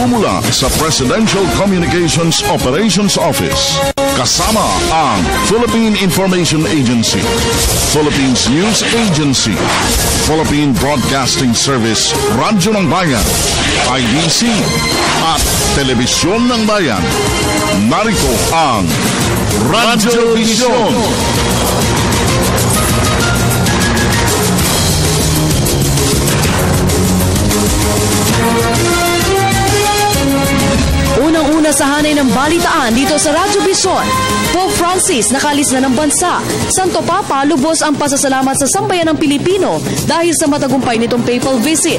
nagmumula sa Presidential Communications Operations Office. Kasama ang Philippine Information Agency, Philippines News Agency, Philippine Broadcasting Service, Radyo ng Bayan, IDC, at Telebisyon ng Bayan. Narito ang Radyo Vision. Unang-una sa hanay ng balitaan dito sa Radyo Vision, Pope Francis nakalis na ng bansa. Santo Papa lubos ang pasasalamat sa sambayan ng Pilipino dahil sa matagumpay nitong papal visit.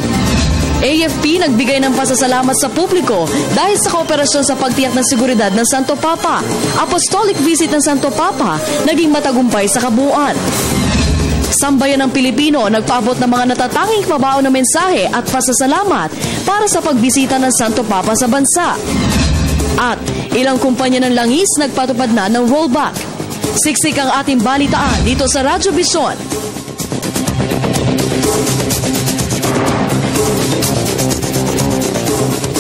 AFP nagbigay ng pasasalamat sa publiko dahil sa kooperasyon sa pagtiyak ng seguridad ng Santo Papa. Apostolic visit ng Santo Papa naging matagumpay sa kabuuan. Sambayan ng Pilipino nagpaabot ng mga natatanging pabaon na mensahe at pasasalamat para sa pagbisita ng Santo Papa sa bansa. At ilang kumpanya ng langis nagpatupad na ng rollback. Siksik ang ating balitaan dito sa Radyo Vision.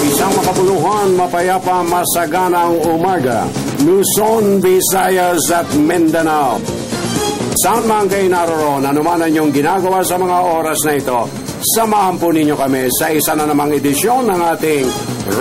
Isang makabuluhan, mapayapa, masaganang umaga. Luzon, Visayas at Mindanao. Saan man kayo naroon, anuman ang inyong ginagawa sa mga oras na ito, samahan po ninyo kami sa isa na namang edisyon ng ating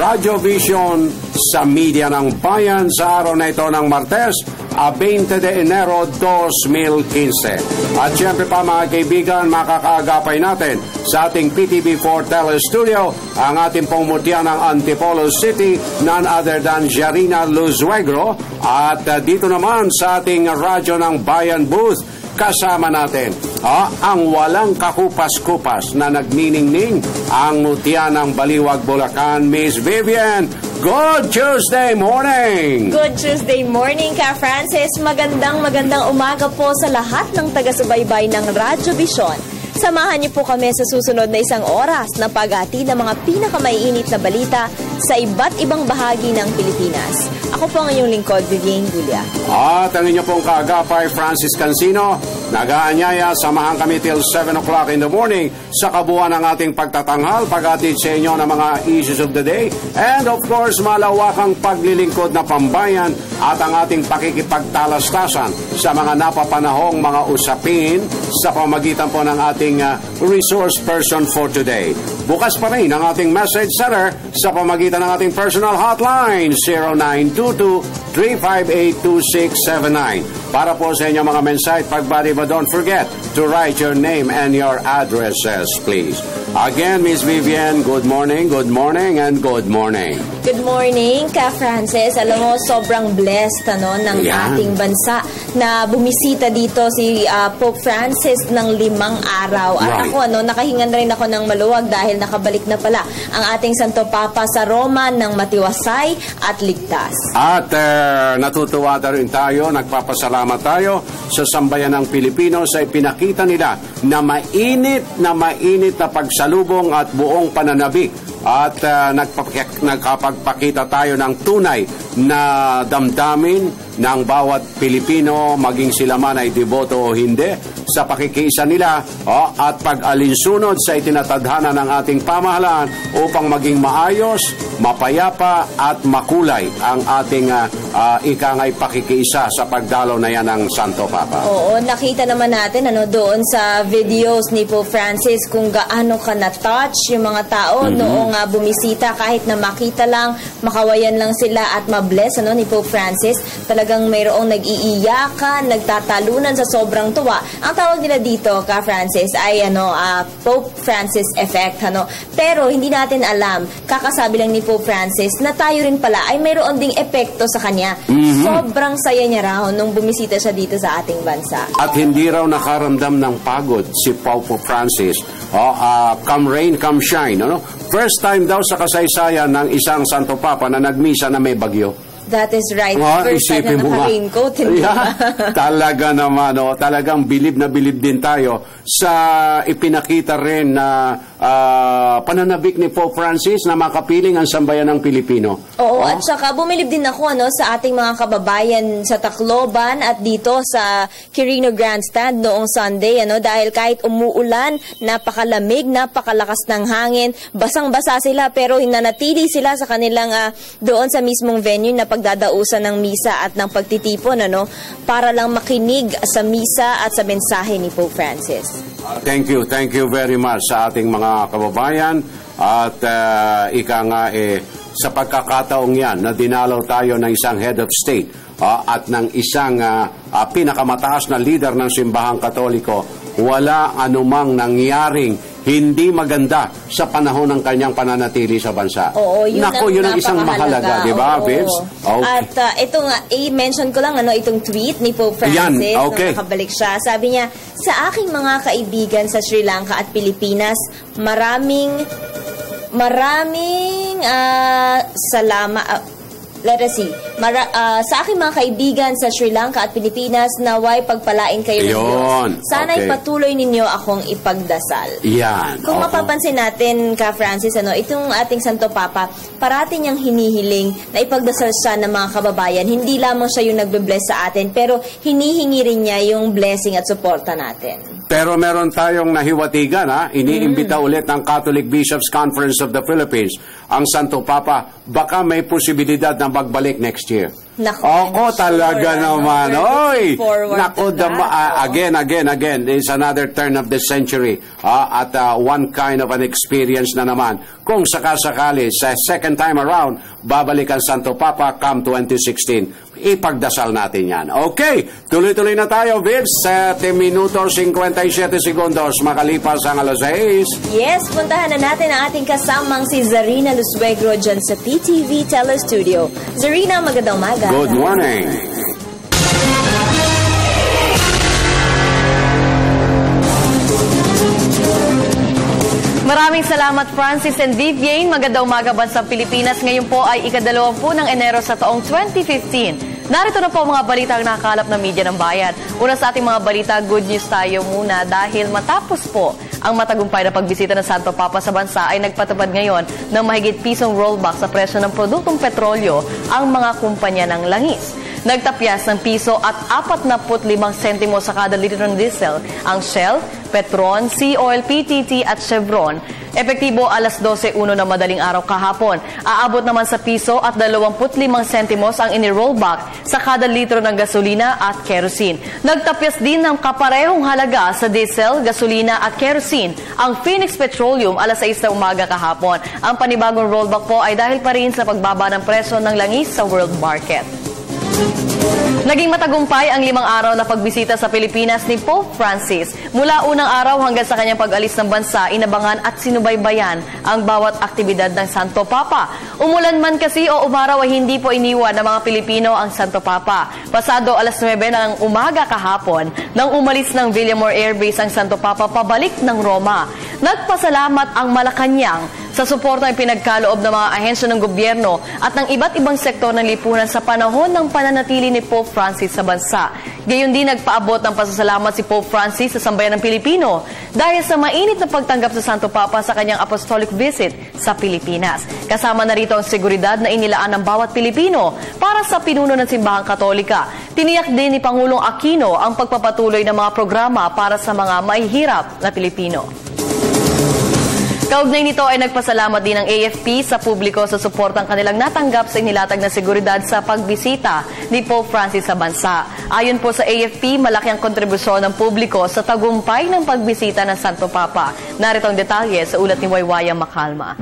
Radyo Vision sa Media ng Bayan sa araw na ito ng Martes, 20 de Enero 2015. At siyempre pa mga kaibigan, makakaagapay natin sa ating PTV4 Telestudio ang ating pong mutya ng Antipolo City, none other than Jarina Luzuegro. At dito naman sa ating Radyo ng Bayan booth, kasama natin ang walang kakupas-kupas na nagniningning ang mutya ng Baliwag, Bulacan, Miss Vivian. Good Tuesday morning! Good Tuesday morning, Ka Francis. Magandang umaga po sa lahat ng taga-subaybay ng Radyo Vision. Samahan niyo po kami sa susunod na isang oras na paghati ng mga pinakamaiinit na balita sa iba't ibang bahagi ng Pilipinas. Ako po ang inyong lingkod, Vivian Gulia. At ang inyo pong kaagapay, Francis Cancino. Nagaanyaya, samahan kami till 7 o'clock in the morning sa kabuuan ng ating pagtatanghal, paghatid sa inyo ng mga issues of the day, and of course, malawakang paglilingkod na pambayan at ang ating pakikipagtalastasan sa mga napapanahong mga usapin sa pamagitan po ng ating resource person for today. Bukas pa rin ang ating message center sa pamagitan ng ating personal hotline 0922-358-2679. Para po sa inyong mga mensahe at pagbati, but don't forget to write your name and your addresses, please. Again, Miss Vivian, good morning, and good morning. Good morning, Ka Francis. Alam mo, sobrang blessed ng ating bansa na bumisita dito si Pope Francis ng 5 araw. At ako, nakahingan rin ako ng maluwag dahil nakabalik na pala ang ating Santo Papa sa Roma ng matiwasay at ligtas. At natutuwa rin tayo, nagpapasalamat tayo sa sambayan ng Pilipino sa ipinakita nila na mainit na pagsalubong at buong pananabik. At nagkapagpakita tayo ng tunay na damdamin ng bawat Pilipino, maging sila man ay deboto o hindi, sa pakikiisa nila at pag-alinsunod sa itinatadhana ng ating pamahalaan upang maging maayos, mapayapa at makulay ang ating ikangay pakikiisa sa pagdalaw na yan ng Santo Papa. Oo, nakita naman natin doon sa videos ni Pope Francis kung gaano ka na-touch yung mga tao noong bumisita, kahit na makita lang, makawayan lang sila at mabless ni Pope Francis. Talagang mayroong nag-iiyakan, nagtatalunan sa sobrang tuwa. Ang tawag nila dito, Ka Francis, ay Pope Francis effect. Pero hindi natin alam, kakasabi lang ni Pope Francis na tayo rin pala ay mayroon ding epekto sa kanya. Sobrang saya niya raw nung bumisita siya dito sa ating bansa. At hindi raw nakaramdam ng pagod si Pope Francis. Come rain, come shine. First time daw sa kasaysayan ng isang Santo Papa na nagmisa na may bagyo. That is right. First time na naka-raincoat. Talaga naman, talagang bilib na bilib din tayo sa ipinakita rin na pananabik ni Pope Francis na makapiling ang sambayan ng Pilipino. Oo, at saka bumilib din ako sa ating mga kababayan sa Tacloban at dito sa Quirino Grandstand noong Sunday dahil kahit umuulan, napakalamig, napakalakas ng hangin, basang-basa sila pero nanatili sila sa kanilang doon sa mismong venue na pagdadausan ng misa at ng pagtitipon para lang makinig sa misa at sa mensahe ni Pope Francis. Thank you very much sa ating mga kababayan at ika nga sa pagkakataong yan na dinalaw tayo ng isang head of state at ng isang pinakamataas na leader ng simbahang Katoliko, wala anumang nangyaring hindi maganda sa panahon ng kanyang pananatili sa bansa. Oo, yun ang isang mahalaga, di ba, Vince? Okay. At ito nga, i-mention ko lang itong tweet ni Pope Francis. Yan, okay. Nung nakabalik siya. Sabi niya, sa aking mga kaibigan sa Sri Lanka at Pilipinas, maraming salamat. Let us see. Sa aking mga kaibigan sa Sri Lanka at Pilipinas, naway pagpalain kayo ng Diyos. Sana'y patuloy ninyo akong ipagdasal. Yan. Kung mapapansin natin, Ka Francis, itong ating Santo Papa, parati niyang hinihiling na ipagdasal siya ng mga kababayan. Hindi lamang siya yung nagbe-bless sa atin, pero hinihingi rin niya yung blessing at suporta natin. Pero meron tayong nahiwatigan, iniimbita ulit ng Catholic Bishops Conference of the Philippines ang Santo Papa, baka may posibilidad na magbalik next year. Ako talaga naman. Oy! Naku, again. It's another turn of the century. At one kind of an experience na naman. Kung sakasakali, sa second time around, babalik ang Santo Papa come 2016. Ipagdasal natin yan. Okay, tuloy-tuloy na tayo, Vince. 7 minuto 57 segundos makalipas ang alas 6. Yes, puntahan na natin ang ating kasamang si Zarina Lusuegro dyan sa PTV Telestudio. Zarina, magandang umaga. Good morning. Maraming salamat, Francis and Vivian. Magandang umaga, Bansang Pilipinas. Ngayon po ay ika-20 ng Enero sa taong 2015. Narito na po mga balita ang nakakalap ng media ng bayan. Una sa ating mga balita, good news tayo muna dahil matapos po ang matagumpay na pagbisita ng Santo Papa sa bansa ay nagpatupad ngayon ng mahigit pisong rollback sa presyo ng produktong petrolyo ang mga kumpanya ng langis. Nagtapyas ng piso at 45 sentimo sa kada litro ng diesel ang Shell, Petron, Sea Oil, PTT at Chevron. Epektibo alas 12:01 na madaling araw kahapon. Aabot naman sa piso at 25 sentimos ang ini-rollback sa kada litro ng gasolina at kerosene. Nagtapyas din ng kaparehong halaga sa diesel, gasolina at kerosene ang Phoenix Petroleum alas 6 na umaga kahapon. Ang panibagong rollback po ay dahil pa rin sa pagbaba ng presyo ng langis sa world market. Naging matagumpay ang 5 araw na pagbisita sa Pilipinas ni Pope Francis. Mula unang araw hanggang sa kanyang pag-alis ng bansa, inabangan at sinubaybayan ang bawat aktibidad ng Santo Papa. Umulan man kasi o umaraw ay hindi po iniwan ng mga Pilipino ang Santo Papa. Pasado alas 9 ng umaga kahapon, nang umalis ng Villamor Air Base ang Santo Papa pabalik ng Roma. Nagpasalamat ang Malacanang sa suportang pinagkaloob ng mga ahensya ng gobyerno at ng iba't ibang sektor ng lipunan sa panahon ng pananatili ni Pope Francis sa bansa. Gayon din nagpaabot ng pasasalamat si Pope Francis sa sambayan ng Pilipino dahil sa mainit na pagtanggap sa Santo Papa sa kanyang apostolic visit sa Pilipinas. Kasama na rito ang seguridad na inilaan ng bawat Pilipino para sa pinuno ng Simbahang Katolika. Tiniyak din ni Pangulong Aquino ang pagpapatuloy ng mga programa para sa mga mahihirap na Pilipino. Kaugnay nito ay nagpasalamat din ang AFP sa publiko sa suportang kanilang natanggap sa inilatag na seguridad sa pagbisita ni Pope Francis sa bansa. Ayon po sa AFP, malaki ang kontribusyon ng publiko sa tagumpay ng pagbisita ng Santo Papa. Narito ang detalye sa ulat ni Waywaya Makalma.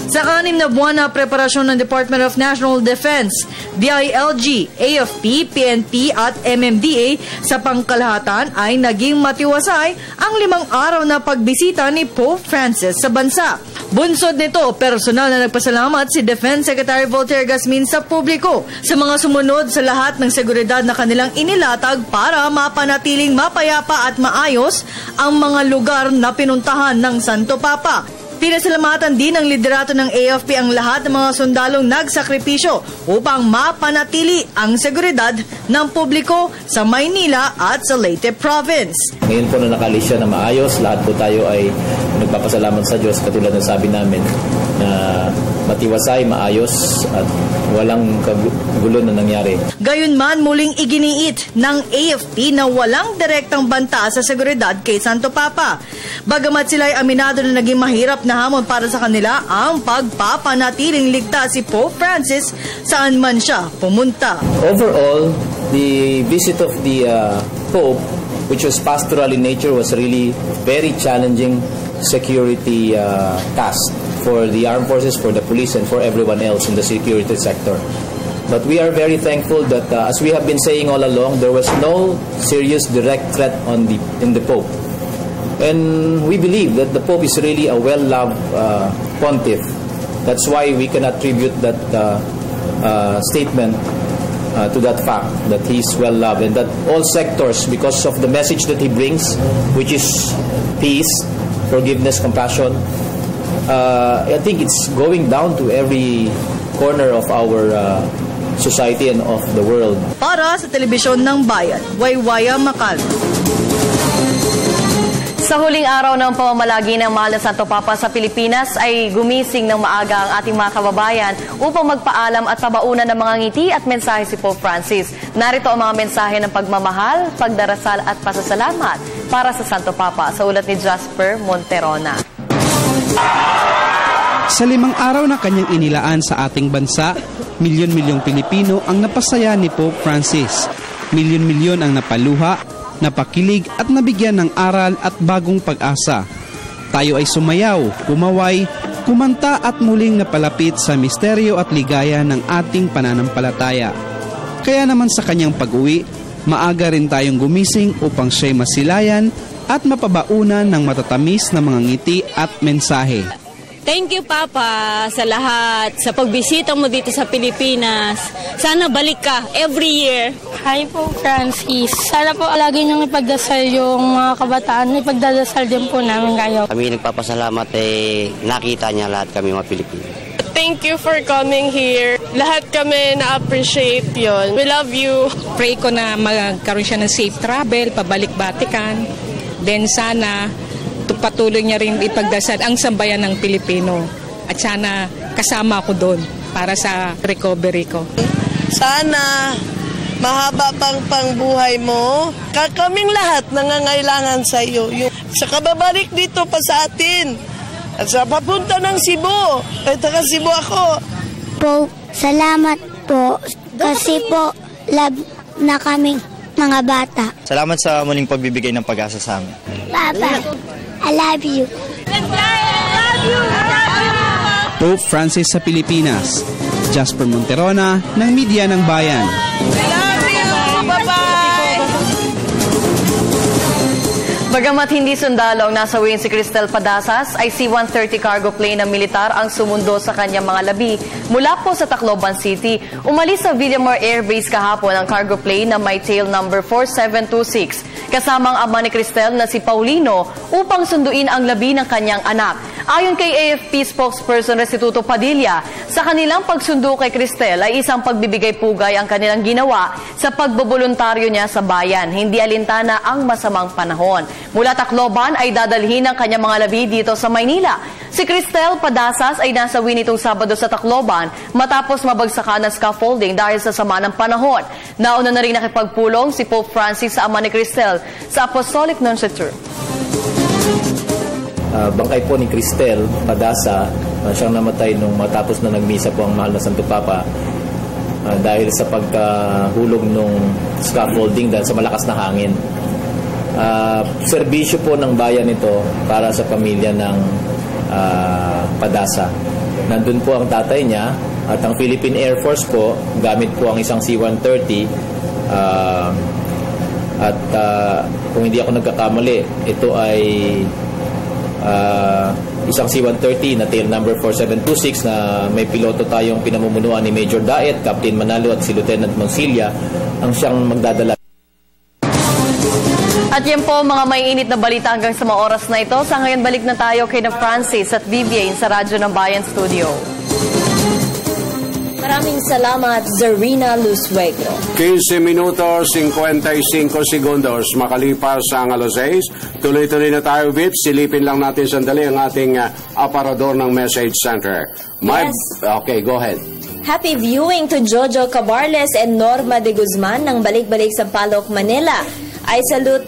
Sa 6 na buwan na preparasyon ng Department of National Defense, DILG, AFP, PNP at MMDA sa pangkalahatan ay naging matiwasay ang 5 araw na pagbisita ni Pope Francis sa bansa. Bunsod nito, personal na nagpasalamat si Defense Secretary Voltaire Gasmin sa publiko sa mga sumunod sa lahat ng seguridad na kanilang inilatag para mapanatiling mapayapa at maayos ang mga lugar na pinuntahan ng Santo Papa. Pinasalamatan din ng liderato ng AFP ang lahat ng mga sundalong nagsakripisyo upang mapanatili ang seguridad ng publiko sa Maynila at sa Leyte Province. Ngayon po na nakalis siya na maayos, lahat po tayo ay nagpapasalamat sa Diyos katulad ng sabi namin na matiwasay, maayos at walang kagulo na nangyari. Gayunman muling iginiit ng AFP na walang direktang banta sa seguridad kay Santo Papa. Bagamat sila ay aminado na naging mahirap na hamon para sa kanila ang pagpapanatiling ligtas si Pope Francis saan man siya pumunta. Overall, the visit of the Pope, which was pastoral in nature, was really very challenging security task for the armed forces, for the police, and for everyone else in the security sector. But we are very thankful that, as we have been saying all along, there was no serious direct threat in the Pope. And we believe that the Pope is really a well-loved pontiff. That's why we can attribute that statement to that fact, that he's well-loved, and that all sectors, because of the message that he brings, which is peace, forgiveness, compassion, I think it's going down to every corner of our society and of the world. Para sa Telebisyon ng Bayan, Waywaya Macal. Sa huling araw ng pamamalagi ng Mahal na Santo Papa sa Pilipinas ay gumising ng maaga ang ating mga kababayan upang magpaalam at pabaunan ng mga ngiti at mensahe si Pope Francis. Narito ang mga mensahe ng pagmamahal, pagdarasal at pasasalamat para sa Santo Papa sa ulat ni Jasper Monterona. Sa 5 araw na kanyang inilaan sa ating bansa, milyon-milyong Pilipino ang napasaya ni Pope Francis. Milyon-milyon ang napaluha, napakilig at nabigyan ng aral at bagong pag-asa. Tayo ay sumayaw, kumaway, kumanta at muling napalapit sa misteryo at ligaya ng ating pananampalataya. Kaya naman sa kanyang pag-uwi, maaga rin tayong gumising upang siya'y masilayan at mapabaunan ng matatamis na mga ngiti at mensahe. Thank you, Papa, sa lahat, sa pagbisita mo dito sa Pilipinas. Sana balik ka every year. Hi po, Francis. Sana po lagi niyong ipagdasal yung mga kabataan. Ipagdadasal din po namin kayo. Kami nagpapasalamat nakita niya lahat kami mga Pilipino. Thank you for coming here. Lahat kami na-appreciate yon. We love you. Pray ko na magkaroon siya ng safe travel, pabalik Vatican. Then sana patuloy niya rin ipagdasal ang sambayan ng Pilipino. At sana kasama ako doon para sa recovery ko. Sana mahaba pang buhay mo. Kaming lahat nangangailangan sa iyo. Sa kababalik dito pa sa atin. At sa papunta ng Cebu. Ay, taga Cebu ako. Po, salamat po. Kasi po, love na kaming mga bata. Salamat sa muling pagbibigay ng pag-asa sa amin. Papa, I love you. Pope Francis sa Pilipinas. Jasper Monterona ng Media ng Bayan. Bagamat hindi sundalo ang nasawiin si Cristel Padasas, ay C-130 cargo plane ng militar ang sumundo sa kanyang mga labi mula po sa Tacloban City. Umalis sa Villamor Air Base kahapon ang cargo plane na may tail number 4726. Kasama ang ama ni Cristel na si Paulino upang sunduin ang labi ng kanyang anak. Ayon kay AFP spokesperson Restituto Padilla, sa kanilang pagsundo kay Cristel ay isang pagbibigay pugay ang kanilang ginawa sa pagboboluntaryo niya sa bayan. Hindi alintana ang masamang panahon. Mula Tacloban ay dadalhin ang kanyang mga labi dito sa Maynila. Si Cristel Padasas ay nasawi nitong Sabado sa Tacloban matapos mabagsakan ng scaffolding dahil sa sama ng panahon. Nauna na rin nakipagpulong si Pope Francis sa ama ni Cristel sa Apostolic Nunciature. Bangkay po ni Cristel Padasa, siyang namatay nung matapos na nagmisa po ang Mahal na Santo Papa dahil sa pagkahulog nung scaffolding dahil sa malakas na hangin. Serbisyo po ng bayan ito para sa pamilya ng Padasa. Nandun po ang tatay niya at ang Philippine Air Force po gamit po ang isang C-130 at kung hindi ako nagkakamali, ito ay isang C-130 na tail number 4726 na may piloto tayong pinamumunuan ni Major Daet, Captain Manalo at si Lieutenant Monsilia ang siyang magdadala. At yan po mga may init na balita hanggang sa mga oras na ito. Sa ngayon balik na tayo kay na Francis at Vivian sa Radyo ng Bayan Studio. Maraming salamat, Zarina Lusuegro. 15 minutos, 55 segundos makalipas ang alas 6. Tuloy-tuloy na tayo, Vips. Silipin lang natin sandali ang ating aparador ng message center. Yes. Okay, go ahead. Happy viewing to Jojo Cabarles and Norma de Guzman ng Balik-Balik sa Palok, Manila. I salute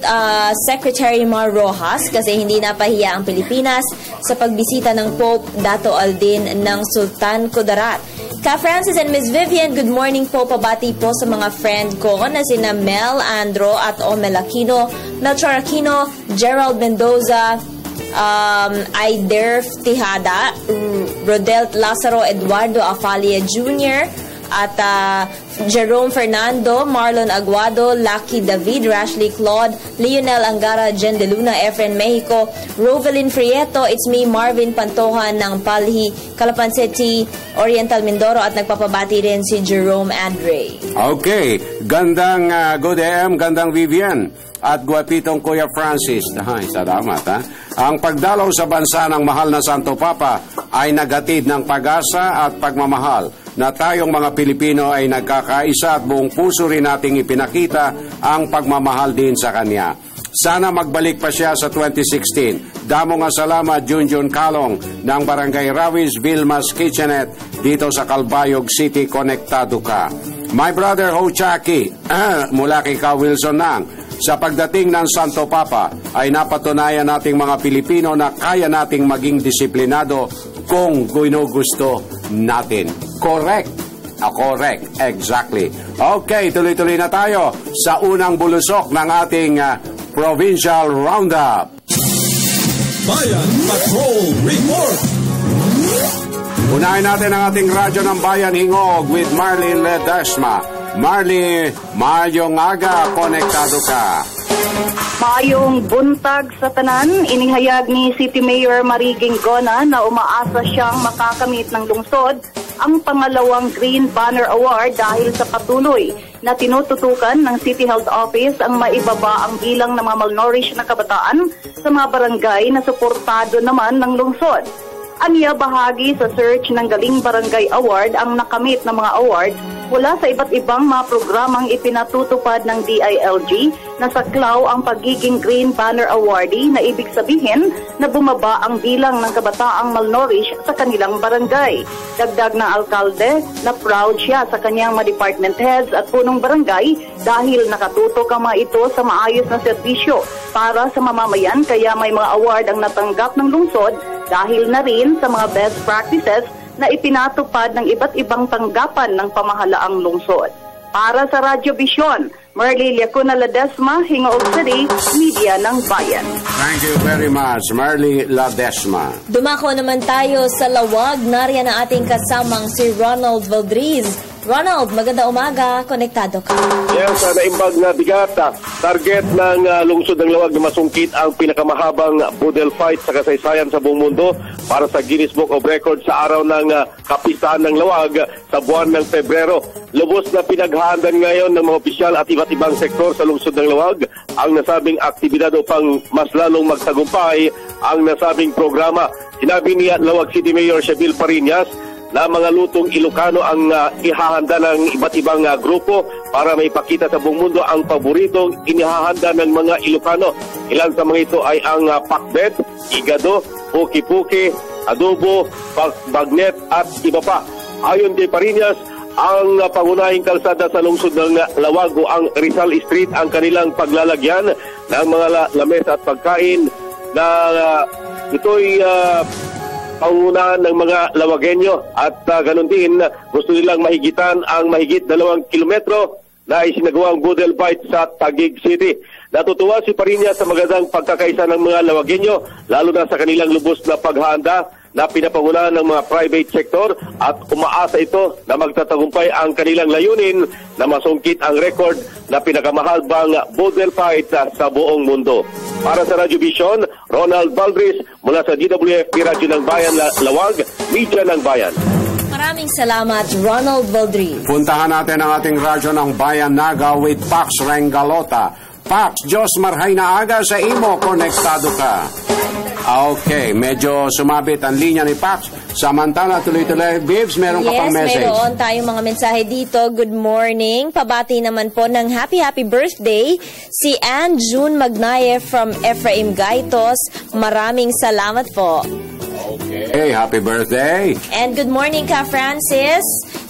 Secretary Mar Rojas kasi hindi napahiya ang Pilipinas sa pagbisita ng Pope Dato Aldin ng Sultan Kudarat. Ka Francis and Miss Vivian, good morning po. Pabati po sa mga friend ko na sina Mel Andro at Omel Aquino, Melchor Aquino, Gerald Mendoza, Aider Tijada, Rodel Lazaro, Eduardo Afalia Jr., at Jerome Fernando, Marlon Aguado, Lucky David, Rashley Claude, Lionel Angara, Jen De Luna, Efren Mexico, Rovelyn Frieto, it's me, Marvin Pantojan ng Palhi, Calapan City, Oriental Mindoro, at nagpapabati rin si Jerome Andre. Okay, gandang good AM, gandang Vivian, at guwapitong Kuya Francis. Ay, salamat ha. Ang pagdalaw sa bansa ng mahal na Santo Papa ay nagatid ng pag-asa at pagmamahal na tayong mga Pilipino ay nagkakaisa at buong puso rin nating ipinakita ang pagmamahal din sa Kanya. Sana magbalik pa siya sa 2016. Damo nga salamat, Junjun Kalong ng Barangay Rawis, Vilmas Kitchenet dito sa Calbayog City. Konektado ka. My brother Ho Chucky, mula kay Ka Wilson Nang, sa pagdating ng Santo Papa ay napatunayan nating mga Pilipino na kaya nating maging disiplinado kung ginugusto natin. Correct. Correct. Exactly. Okay, tuloy-tuloy na tayo sa unang bulusok ng ating Provincial Roundup. Bayan Patrol Report. Unahin natin ang ating radyo ng Bayan Hingog with Marlene Ledesma. Marlene, maayong aga, konektado ka. Maayong buntag sa tanan, inihayag ni City Mayor Mariging Gona na umaasa siyang makakamit ng lungsod ang pangalawang Green Banner Award dahil sa patuloy na tinututukan ng City Health Office ang maibaba ang bilang ng mga malnourished na kabataan sa mga barangay na suportado naman ng lungsod. Aniya bahagi sa search ng Galing Barangay Award ang nakamit ng mga awards mula sa iba't ibang mga programang ipinatutupad ng DILG na saklaw ang pagiging Green Banner Awardee na ibig sabihin na bumaba ang bilang ng kabataang malnourished sa kanilang barangay. Dagdag ng alkalde na proud siya sa kanyang mga department heads at punong barangay dahil nakatutok ang mga ito sa maayos na serbisyo para sa mamamayan, kaya may mga award ang natanggap ng lungsod dahil na rin sa mga best practices na ipinatupad ng iba't ibang tanggapan ng pamahalaang lungsod. Para sa Radyo Vision, Marlene Lacuna Ledesma, Hingoog City, Media ng Bayan. Thank you very much, Marlene Ledesma. Dumako naman tayo sa Lawag. Nariyan ang ating kasamang si Ronald Valdriz. Ronald, maganda umaga. Konektado ka. Yes, naimbag na bigat. Target ng lungsod ng Lawag na masungkit ang pinakamahabang budel fight sa kasaysayan sa buong mundo para sa Guinness Book of Records sa araw ng kapistahan ng Lawag sa buwan ng Pebrero. Lubos na pinaghahandaan ngayon ng mga opisyal at iba't ibang sektor sa lungsod ng Lawag ang nasabing aktibidad upang mas lalong magtagumpay ang nasabing programa. Sinabi ni Lawag City Mayor Shabil Parinas na mga lutong Ilocano ang ihahanda ng iba't ibang grupo para maipakita sa buong mundo ang paboritong inihahanda ng mga Ilocano. Ilan sa mga ito ay ang pakbet, igado, puki-puki, adobo, bagnet at iba pa. Ayon kay Parinas, ang pangunahing kalsada sa lungsod ng Lawag o ang Rizal Street ang kanilang paglalagyan ng mga lamesa at pagkain na ito'y pangunahan ng mga Lawagenyo at ganun din gusto nilang mahigitan ang mahigit 2 kilometro na isinagawang budel fight sa Taguig City. Natutuwa si Parinas sa magandang pagkakaisa ng mga Lawagenyo lalo na sa kanilang lubos na paghahanda na pinapangunahan ng mga private sector at umaasa ito na magtatagumpay ang kanilang layunin na masungkit ang record na pinakamahalbang budel fight sa buong mundo. Para sa Radyo Vision, Ronald Valdriz mula sa DWFP Radyo ng Bayan Lawag, Media ng Bayan. Maraming salamat, Ronald Valdriz. Puntahan natin ang ating radyo ng Bayan Naga with Pax Rengalota. Pax, Diyos marhay na aga sa imo, konektado ka. Okay, medyo sumabit ang linya ni Pax. Samantala, tuloy-tuloy. Bibs, meron ka pang message. Yes, meron tayong mga mensahe dito. Good morning. Pabati naman po ng happy birthday si Ann June Magnaye from Ephraim Gaitos. Maraming salamat po. Okay, happy birthday. And good morning ka, Francis.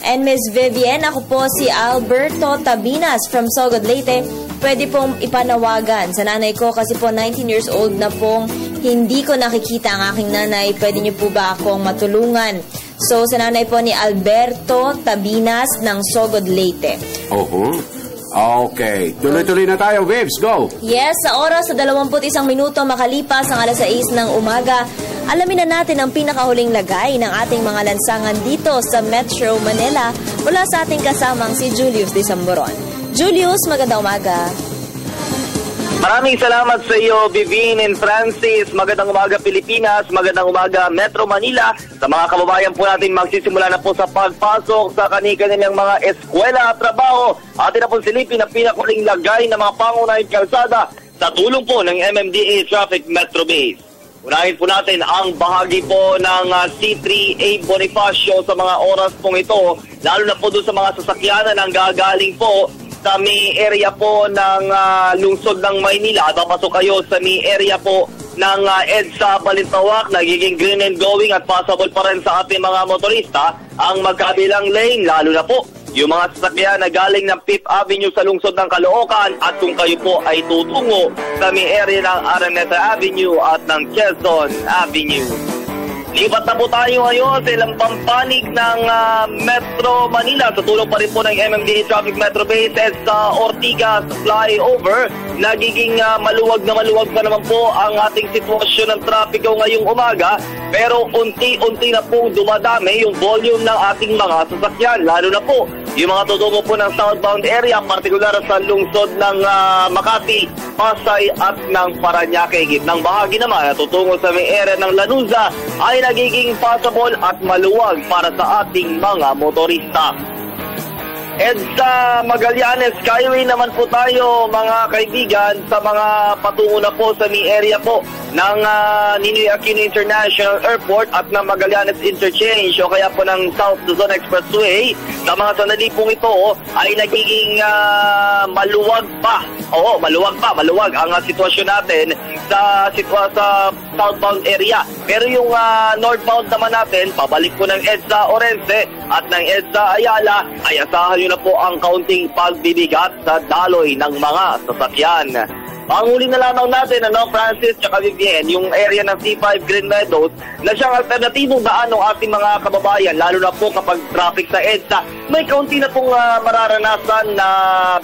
And Miss Vivian, ako po si Alberto Tabinas from Sogod, Leyte. Pwede pong ipanawagan sa nanay ko kasi po 19 years old na pong hindi ko nakikita ang aking nanay. Pwede niyo po ba akong matulungan? So, sa nanay po ni Alberto Tabinas ng Sogod, Leyte. Okay. Tuloy-tuloy na tayo, Vibs. Go! Yes, sa oras sa 21 minuto makalipas ang alas 6 ng umaga, alamin na natin ang pinakahuling lagay ng ating mga lansangan dito sa Metro Manila mula sa ating kasamang si Julius Disamboron. Julius, magandang umaga. Maraming salamat sa iyo, Vivine and Francis. Magandang umaga, Pilipinas. Magandang umaga, Metro Manila. Sa mga kababayan po natin, magsisimula na po sa pagpasok sa kanilang mga eskwela at trabaho. Atin na po silipin ang pinakahuling lagay ng mga pangunahing kalsada sa tulong po ng MMDA Traffic Metro Base. Unahin po natin ang bahagi po ng C3A Bonifacio sa mga oras pong ito, lalo na po doon sa mga sasakyanan ang gagaling po sa may area po ng lungsod ng Maynila. Papasok kayo sa may area po ng EDSA Balintawak, nagiging green and going at possible pa rin sa ating mga motorista ang magkabilang lane, lalo na po yung mga sasakyan na galing ng 5th Avenue sa lungsod ng Caloocan at kung kayo po ay tutungo sa may area ng Araneta Avenue at ng Quezon Avenue. Lipat na po tayo ngayon sa ilang pampanig ng Metro Manila sa tulong pa rin po ng MMDA Traffic Metro Base sa Ortigas Flyover. Nagiging maluwag pa naman po ang ating sitwasyon ng trapiko ngayong umaga, pero unti-unti na po dumadami yung volume ng ating mga sasakyan, lalo na po yung mga tutungo po ng southbound area, partikular sa lungsod ng Makati, Pasay at ng Parañaque. Gitnang bahagi naman na tutungo sa may area ng Lanuza ay nagiging passable at maluwag para sa ating mga motorista. EDSA Magallanes Skyway naman po tayo, mga kaibigan, sa mga patungo na po sa may area po ng Ninoy Aquino International Airport at ng Magallanes Interchange o kaya po ng South Luzon Expressway. Sa mga sandali pong ito ay nagiging maluwag pa. Oo, maluwag ang sitwasyon natin sa southbound area. Pero yung northbound naman natin, pabalik po ng EDSA Orense at ng EDSA Ayala, ay asahan nyo na po ang kaunting pagbibigat sa daloy ng mga sasakyan. Panghuli na lamang natin, Francis at Vivian, yung area ng C5 Green Meadows na siyang alternatibong daan ng ating mga kababayan, lalo na po kapag traffic sa EDSA. May kaunti na pong mararanasan na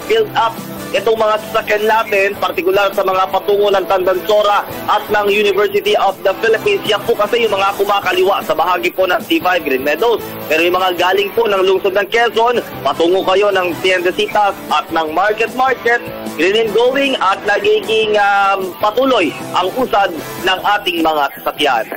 build up itong mga sasakyan natin, partikular sa mga patungo ng Tandansora at ng University of the Philippines. Yan po kasi yung mga kumakaliwa sa bahagi po ng C5 Green Meadows. Pero yung mga galing po ng lungsod ng Quezon, patungo kayo ng Tiendesitas at ng Market, green and going at nagiging patuloy ang usad ng ating mga sasakyan.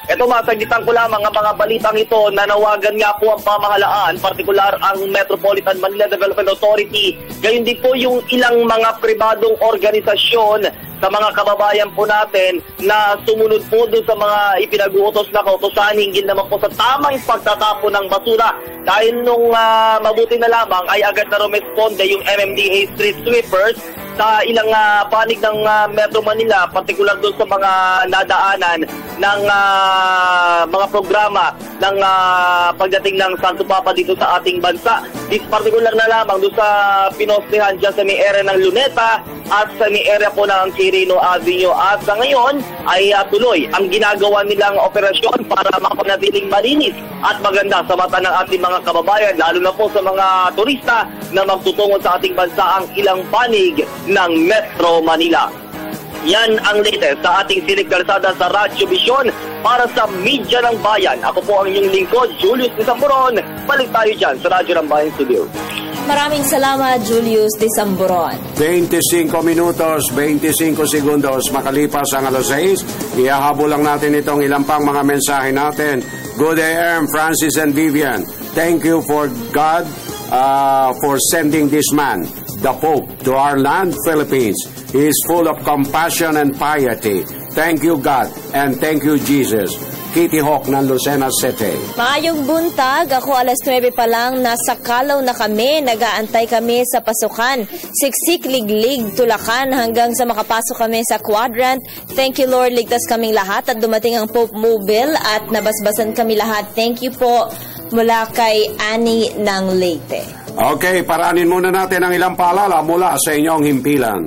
Ito, masagitan ko lamang ang mga balitang ito. Nanawagan nga po ang pamahalaan, partikular ang Metropolitan Manila Development Authority, gayon din po yung ilang mga pribadong organisasyon sa mga kababayan po natin na sumunod po doon sa mga ipinag-uutos na kautosan hinggil naman po sa tamang pagtatapon ng basura. Dahil nung mabuti na lamang ay agad na rumesponde yung MMDA Street Sweepers sa ilang panig ng Metro Manila, partikular doon sa mga nadaanan ng mga programa ng pagdating ng Santo Papa dito sa ating bansa. This partikular na lamang doon sa pinostehan dyan sa may area ng Luneta at sa may area po ng Quirino Avenue. At sa ngayon ay tuloy ang ginagawa nilang operasyon para mapanatiling malinis at maganda sa mata ng ating mga kababayan, lalo na po sa mga turista na magtutungo sa ating bansa ang ilang panig ng Metro Manila. Yan ang latest sa ating Silik Kalsada sa Radyo Vision para sa Media ng Bayan. Ako po ang inyong lingkod, Julius Disamboron. Balik tayo dyan sa Radyo ng Bayan Studio. Maraming salamat, Julius Disamboron. 25 minutos, 25 segundos makalipas ang alas 6. Ihahabol lang natin itong ilang pang mga mensahe natin. Good day, Francis and Vivian. Thank you for God for sending this man, the Pope, to our land, Philippines. He is full of compassion and piety. Thank you, God, and thank you, Jesus. Kitty Hawk ng Lucena City. Maayong buntag, ako alas 9 pa lang, nasa Kalaw na kami, nag-aantay kami sa pasukan. Siksik, liglig, tulakan hanggang sa makapasok kami sa quadrant. Thank you Lord, ligtas kaming lahat at dumating ang Pope Mobile at nabasbasan kami lahat. Thank you po mula kay Annie ng Leyte. Okay, paraanin muna natin ang ilang paalala mula sa inyong himpilan.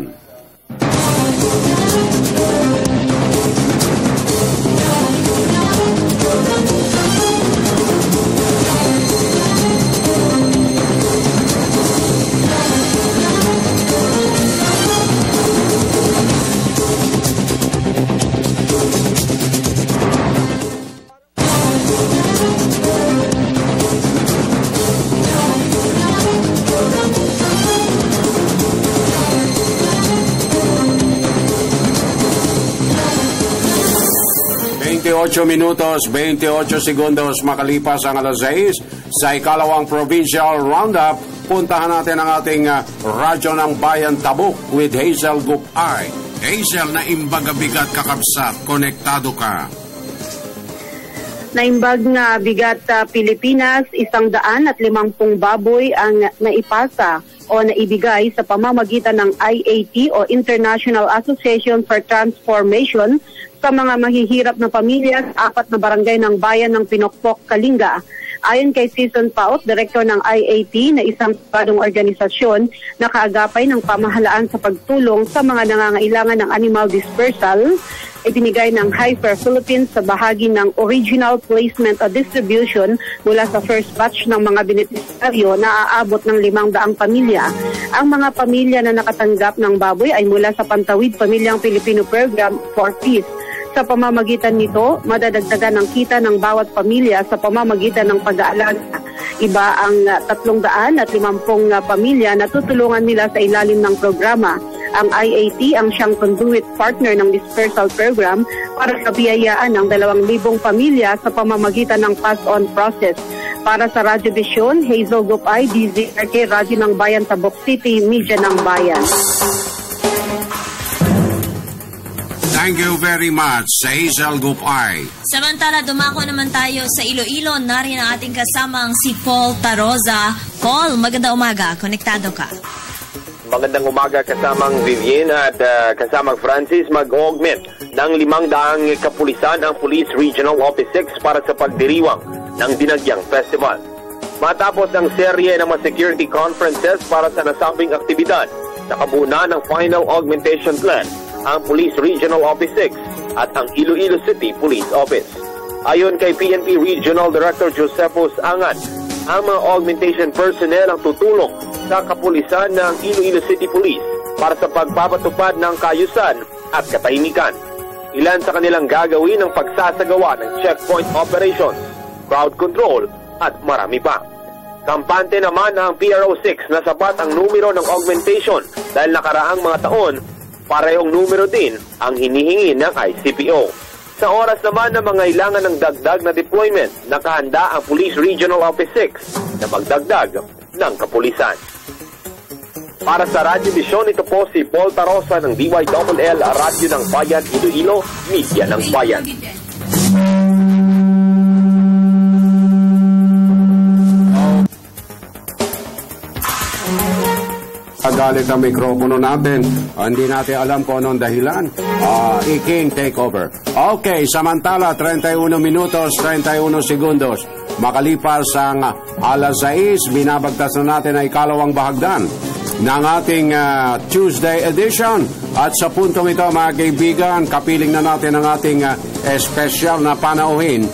Minutos, 28 segundos makalipas ang alas 6 sa ikalawang Provincial Roundup. Puntahan natin ang ating radyo ng Bayan Tabuk with Hazel Gupay. Hazel, na imbagabigat kakabsat, konektado ka. Naimbag na bigat Pilipinas, 150 baboy ang naipasa o naibigay sa pamamagitan ng IAT o International Association for Transformation sa mga mahihirap na pamilya sa 4 na barangay ng bayan ng Pinokpok, Kalinga. Ayon kay Season Paut, direktor ng IAT na isang pribadong organisasyon na kaagapay ng pamahalaan sa pagtulong sa mga nangangailangan ng animal dispersal, ibinigay ng Hyper Philippines sa bahagi ng original placement o distribution mula sa first batch ng mga benepisaryo na aabot ng 500 pamilya. Ang mga pamilya na nakatanggap ng baboy ay mula sa Pantawid Pamilyang Pilipino Program for Peace. Sa pamamagitan nito, madadagdagan ang kita ng bawat pamilya sa pamamagitan ng pag-aalaga. Iba ang 350 pamilya na tutulungan nila sa ilalim ng programa. Ang IAT ang siyang conduit partner ng dispersal program para sa biyayaan ng 2,000 pamilya sa pamamagitan ng pass-on process. Para sa Radyo Vision, Hazel Gupay, DZRK, Radyo ng Bayan, Tabuk City, Media ng Bayan. Thank you very much, Hazel Gupay. Samantala, dumako naman tayo sa Iloilo. Narin ang ating kasamang si Paul Taroza. Paul, magandang umaga. Konektado ka. Magandang umaga kasamang Vivian at kasamang Francis. Mag-augment ng 500 kapulisan ang Police Regional Office 6 para sa pagdiriwang ng Dinagyang Festival. Matapos ang serye ng mga security conferences para sa nasabing aktibidad, nakabuo na ng final augmentation plan ang Police Regional Office 6 at ang Iloilo City Police Office. Ayon kay PNP Regional Director Josephus Angat, ang mga augmentation personnel ang tutulong sa kapulisan ng Iloilo City Police para sa pagpapatupad ng kaayusan at katahimikan. Ilan sa kanilang gagawin ang pagsasagawa ng checkpoint operations, crowd control at marami pa. Kampante naman ang PRO6 na sapat ang numero ng augmentation dahil nakaraang mga taon, parehong numero din ang hinihingi ng ICPO. Sa oras naman na mangailangan ng dagdag na deployment, nakahanda ang Police Regional Office 6 na magdagdag ng kapulisan. Para sa Radyo Vision, ito po si Paul Tarosa ng DYLL, Radyo ng Bayan, Iloilo, Media ng Bayan. Galit ang mikropono natin. Hindi natin alam kung anong dahilan. Iking take over. Okay, samantala 31 minutos, 31 segundos. Makalipas ang alas 6, binabagtas na natin ang ikalawang bahagdan ng ating Tuesday edition. At sa puntong ito, mga kaibigan, kapiling na natin ang ating special na panauhin.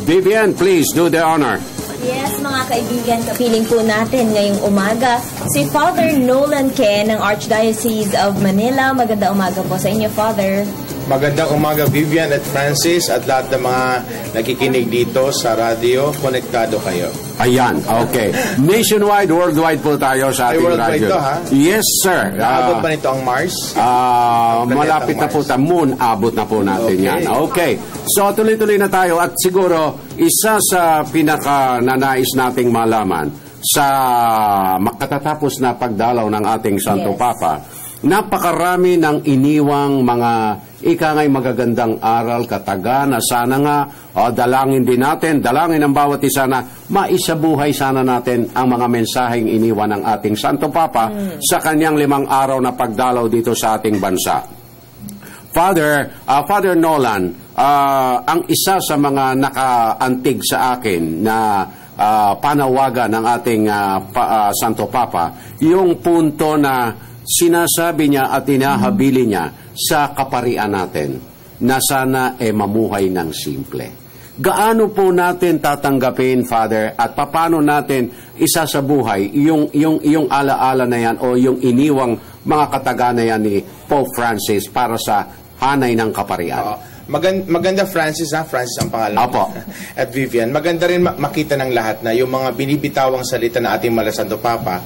Vivian, please do the honor. Yes, mga kaibigan, kapiling po natin ngayong umaga si Father Nolan Ken ng Archdiocese of Manila. Magandang umaga po sa inyo, Father. Magandang umaga, Vivian at Francis at lahat ng mga nakikinig dito sa radio. Konektado kayo. Ayan, okay. Nationwide, worldwide po tayo sa ating worldwide radio. To, ha? Yes, sir. Abot pa nito ang Mars? Malapit na po sa Moon, abot na po natin yan. Okay. So, tuloy-tuloy na tayo at siguro, isa sa pinaka-nanais nating malaman sa makatatapos na pagdalaw ng ating Santo Papa napakarami ng iniwang mga ikangay magagandang aral, kataga na sana nga dalangin din natin, dalangin ng bawat isa na maisabuhay sana natin ang mga mensaheng iniwan ng ating Santo Papa sa kanyang 5 araw na pagdalaw dito sa ating bansa. Father Nolan, ang isa sa mga nakaantig sa akin na panawagan ng ating Santo Papa, yung punto na sinasabi niya at inahabili niya sa kaparian natin na sana mamuhay ng simple. Gaano po natin tatanggapin, Father, at paano natin isasabuhay yung alaala na yan o yung iniwang mga kataga na yan ni Pope Francis para sa hanay ng kaparian? Maganda Francis, Francis ang pangalan. Apo. At Vivian, maganda rin makita ng lahat na yung mga binibitawang salita ng ating Malasanto Papa,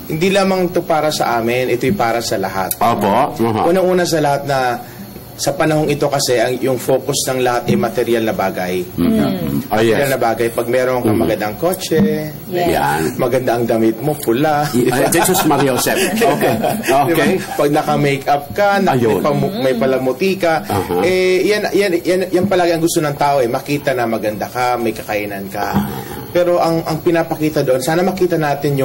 hindi lamang ito para sa amin, ito'y para sa lahat. Apo. Unang-una sa lahat na sa panahong ito kasi yung focus ng lahat ay material na bagay. Material na bagay. Pag meron kang magandang kotse, maganda ang damit mo, pula. This is Mario Josep. Okay. Okay. Diba? Pag naka-makeup ka, may palamuti ka, yan palagi ang gusto ng tao, makita na maganda ka, may kakainan ka. Pero ang pinapakita doon, sana makita natin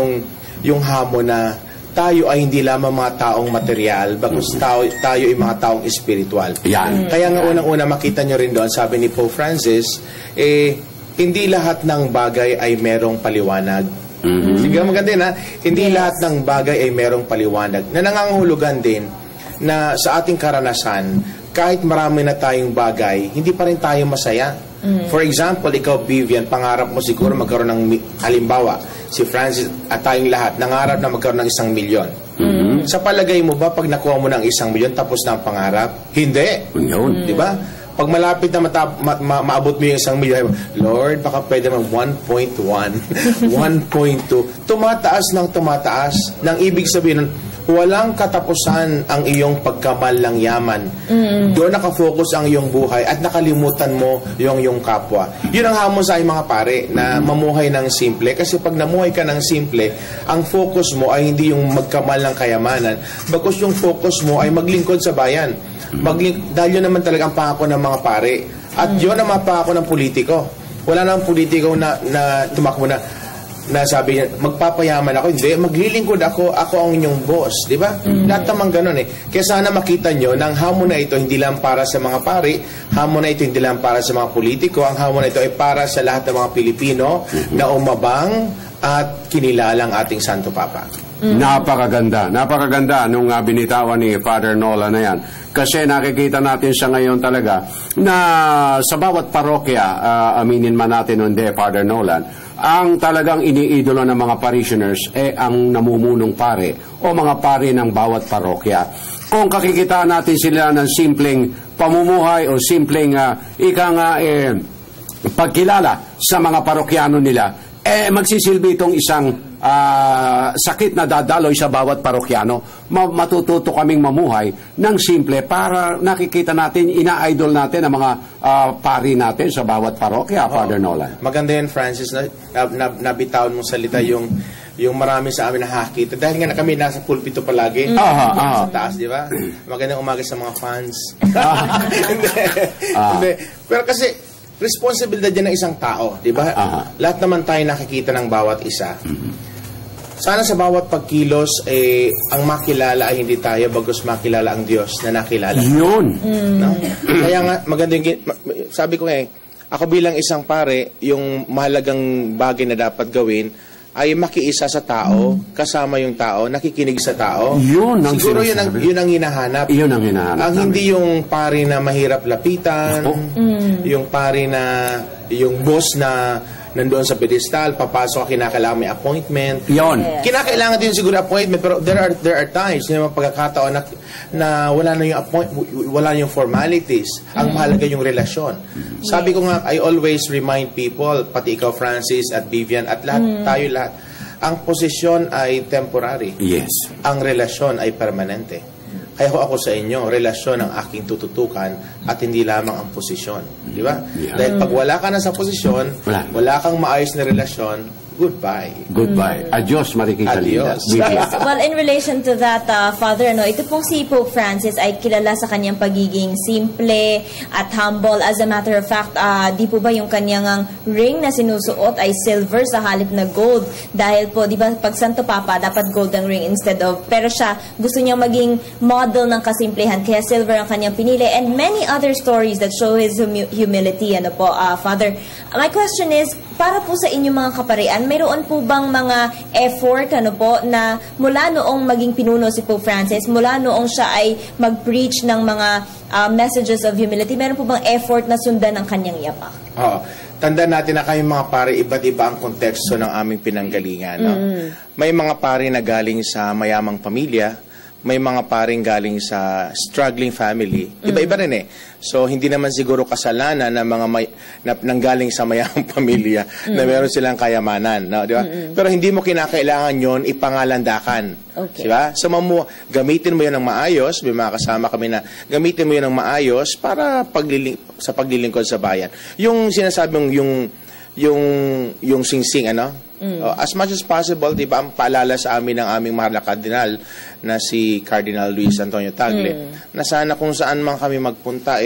yung hamon na tayo ay hindi lamang mga taong material, bagkus tayo ay mga taong espiritual. Kaya nga unang-una makita nyo rin doon, sabi ni Pope Francis, hindi lahat ng bagay ay merong paliwanag. Sige, maganda na, hindi lahat ng bagay ay merong paliwanag. Na nangangahulugan din na sa ating karanasan, kahit marami na tayong bagay, hindi pa rin tayo masaya. For example, ikaw, Vivian, pangarap mo siguro magkaroon ng, halimbawa, si Francis at tayong lahat, nangarap na magkaroon ng 1 milyon. Sa palagay mo ba, pag nakuha mo ng 1 milyon, tapos na ang pangarap? Hindi. Di ba? Pag malapit na maabot mo yung 1 milyon, Lord, baka pwede mag 1.1, 1.2. Tumataas ng tumataas. Nang ibig sabihin nun, walang katapusan ang iyong pagkamal ng yaman. Doon nakafocus ang iyong buhay at nakalimutan mo yung kapwa. Yun ang hamon sa mga pare na mamuhay ng simple. Kasi pag namuhay ka ng simple, ang focus mo ay hindi yung magkamal ng kayamanan, bagkus yung focus mo ay maglingkod sa bayan. Dahil yun naman talaga ang pangako ng mga pare. At yun ang mga pangako ng politiko. Wala nang politiko na tumakbo na sabi niya, magpapayaman ako. Hindi, maglilingkod ako ang inyong boss. Di ba? Lahat naman ganun Kaya sana makita nyo na ang hamon na ito hindi lang para sa mga pari, hamon na ito hindi lang para sa mga politiko, ang hamon na ito ay para sa lahat ng mga Pilipino na umabang at kinilalang ating Santo Papa. Napakaganda nung binitawan ni Father Nolan na yan. Kasi nakikita natin siya ngayon talaga na sa bawat parokya, aminin man natin hindi, Father Nolan, ang talagang iniidolo ng mga parishioners ang namumunong pare o mga pare ng bawat parokya. Kung kakikita natin sila ng simpleng pamumuhay o simpleng pagkilala sa mga parokyano nila, magsisilbi itong isang sakit na dadaloy sa bawat parokyano. Matututo kaming mamuhay ng simple para nakikita natin, ina-idol natin ang mga pari natin sa bawat parokya, Father Nolan. Maganda yan, Francis, nabitawan mong salita yung marami sa amin nakakita. Dahil nga kami nasa pulpito palagi, sa taas, di ba? Magandang umaga sa mga fans. Hindi. Pero kasi, responsibilidad yan ng isang tao, di ba? Lahat naman tayo nakikita ng bawat isa. Sana sa bawat pagkilos, ang makilala ay hindi tayo, bagos makilala ang Diyos na nakilala. Yun! No? Kaya nga, maganda yung, sabi ko ako bilang isang pare, yung mahalagang bagay na dapat gawin, ay makiisa sa tao, kasama yung tao, nakikinig sa tao. Siguro yun ang hinahanap. Yun ang hinahanap. Ang hindi yung pari na mahirap lapitan, yung pari na, yung boss na nandoon sa pedestal, papasok, kinakailangan may appointment. Yon. Kinakailangan din siguro appointment, pero there are times, yung pagkakataon na wala na yung wala na yung formalities. Ang mahalaga yung relasyon. Sabi ko nga, I always remind people, pati ikaw, Francis, at Vivian, at tayo lahat, ang posisyon ay temporary. Yes. Ang relasyon ay permanente. Kaya ako sa inyo, relasyon ang aking tututukan at hindi lamang ang posisyon. Di ba? Dahil pag wala ka na sa posisyon, wala kang maayos na relasyon, goodbye. Goodbye. Adios, Mariquita Linda. Adios. Well, in relation to that, Father, ito pong si Pope Francis ay kilala sa kanyang pagiging simple at humble. As a matter of fact, di po ba yung kanyang ring na sinusuot ay silver sa halip na gold? Dahil po, di ba, pag Santo Papa, dapat gold ang ring instead of, pero siya, gusto niyang maging model ng kasimplehan, kaya silver ang kanyang pinili. And many other stories that show his humility, Father. My question is, para po sa inyong mga kaparian, mayroon po bang mga effort na mula noong maging pinuno si Pope Francis, mula noong siya ay mag-preach ng mga messages of humility, meron po bang effort na sundan ng kanyang yapak? Tandaan natin na kayong mga pare, iba't iba ang konteksto ng aming pinanggalingan. No? May mga pare na galing sa mayamang pamilya, may mga paring galing sa struggling family. Iba-iba rin eh. So, hindi naman siguro kasalanan na mga nanggaling sa mayamang pamilya na meron silang kayamanan. No? Di ba? Pero hindi mo kinakailangan yon ipangalandakan. Okay. Di ba? So, gamitin mo yun ng maayos. May mga kasama kami na gamitin mo yun ng maayos para sa paglilingkod sa bayan. Yung sinasabing yung singsing, as much as possible, di ba, ang paalala sa amin ng aming mahal na kardinal na si Cardinal Luis Antonio Tagle, na sana kung saan man kami magpunta,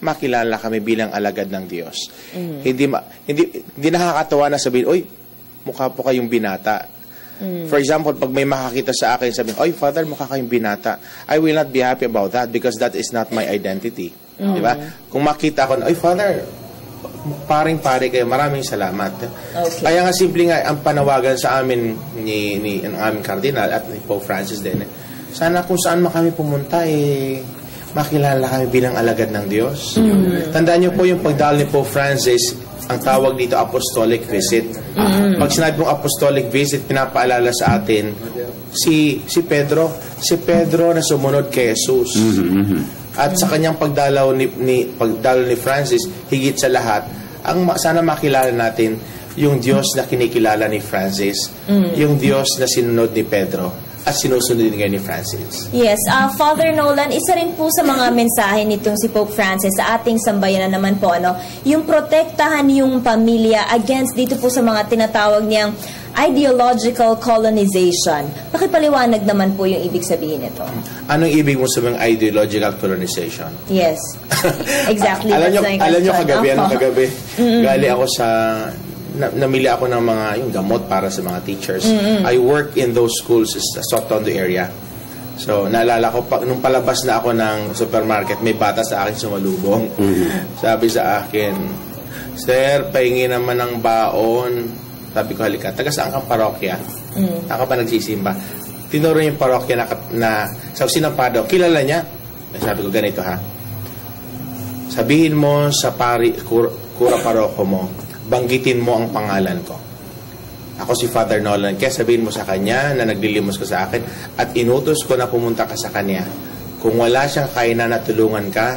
makilala kami bilang alagad ng Diyos. Hindi nakakatawa na sabihin, oy, mukha po kayong binata. For example, pag may makakita sa akin, sabihin, oy, Father, mukha kayong binata. I will not be happy about that because that is not my identity. Di ba? Kung makita ko, oy, Father, paring-pare kayo, maraming salamat. Okay. Kaya nga simple nga ang panawagan sa amin ng aming kardinal at ni Pope Francis din. Sana kung saan man kami pumunta, makilala kami bilang alagad ng Diyos. Tandaan niyo po yung pagdalo ni Pope Francis, ang tawag dito apostolic visit. Pag sinabi mong apostolic visit, pinapaalala sa atin si Pedro na sumunod kay Jesus. At sa kanyang pagdalaw ni Francis, higit sa lahat, sana makilala natin yung Diyos na kinikilala ni Francis, yung Diyos na sinunod ni Pedro at sinusunod din ni Francis. Yes, Father Nolan, isa rin po sa mga mensahe nitong si Pope Francis sa ating sambayanan naman po, yung protektahan yung pamilya against dito po sa mga tinatawag niyang ideological colonization. Pakipaliwanag naman po yung ibig sabihin nito. Anong ibig mo sabihin ideological colonization? Yes. Exactly. Alam nyo kagabi, gali ako sa namili ako ng mga yung gamot para sa mga teachers. I work in those schools sa Sotondo area. So, naalala ko, nung palabas na ako ng supermarket, may bata sa akin sumalubong. Sabi sa akin, Sir, pahingi naman ng baon. Sabi ko, halika, taga saan kang parokya? Ako pa nagsisimba. Tinuro yung parokya na sa Sinampado. Kilala niya? Sabi ko, ganito ha. Sabihin mo sa kura paroko mo, banggitin mo ang pangalan ko. Ako si Father Nolan. Kaya sabihin mo sa kanya na naglilimos ko sa akin at inutos ko na pumunta ka sa kanya. Kung wala siyang kainan na tulungan ka,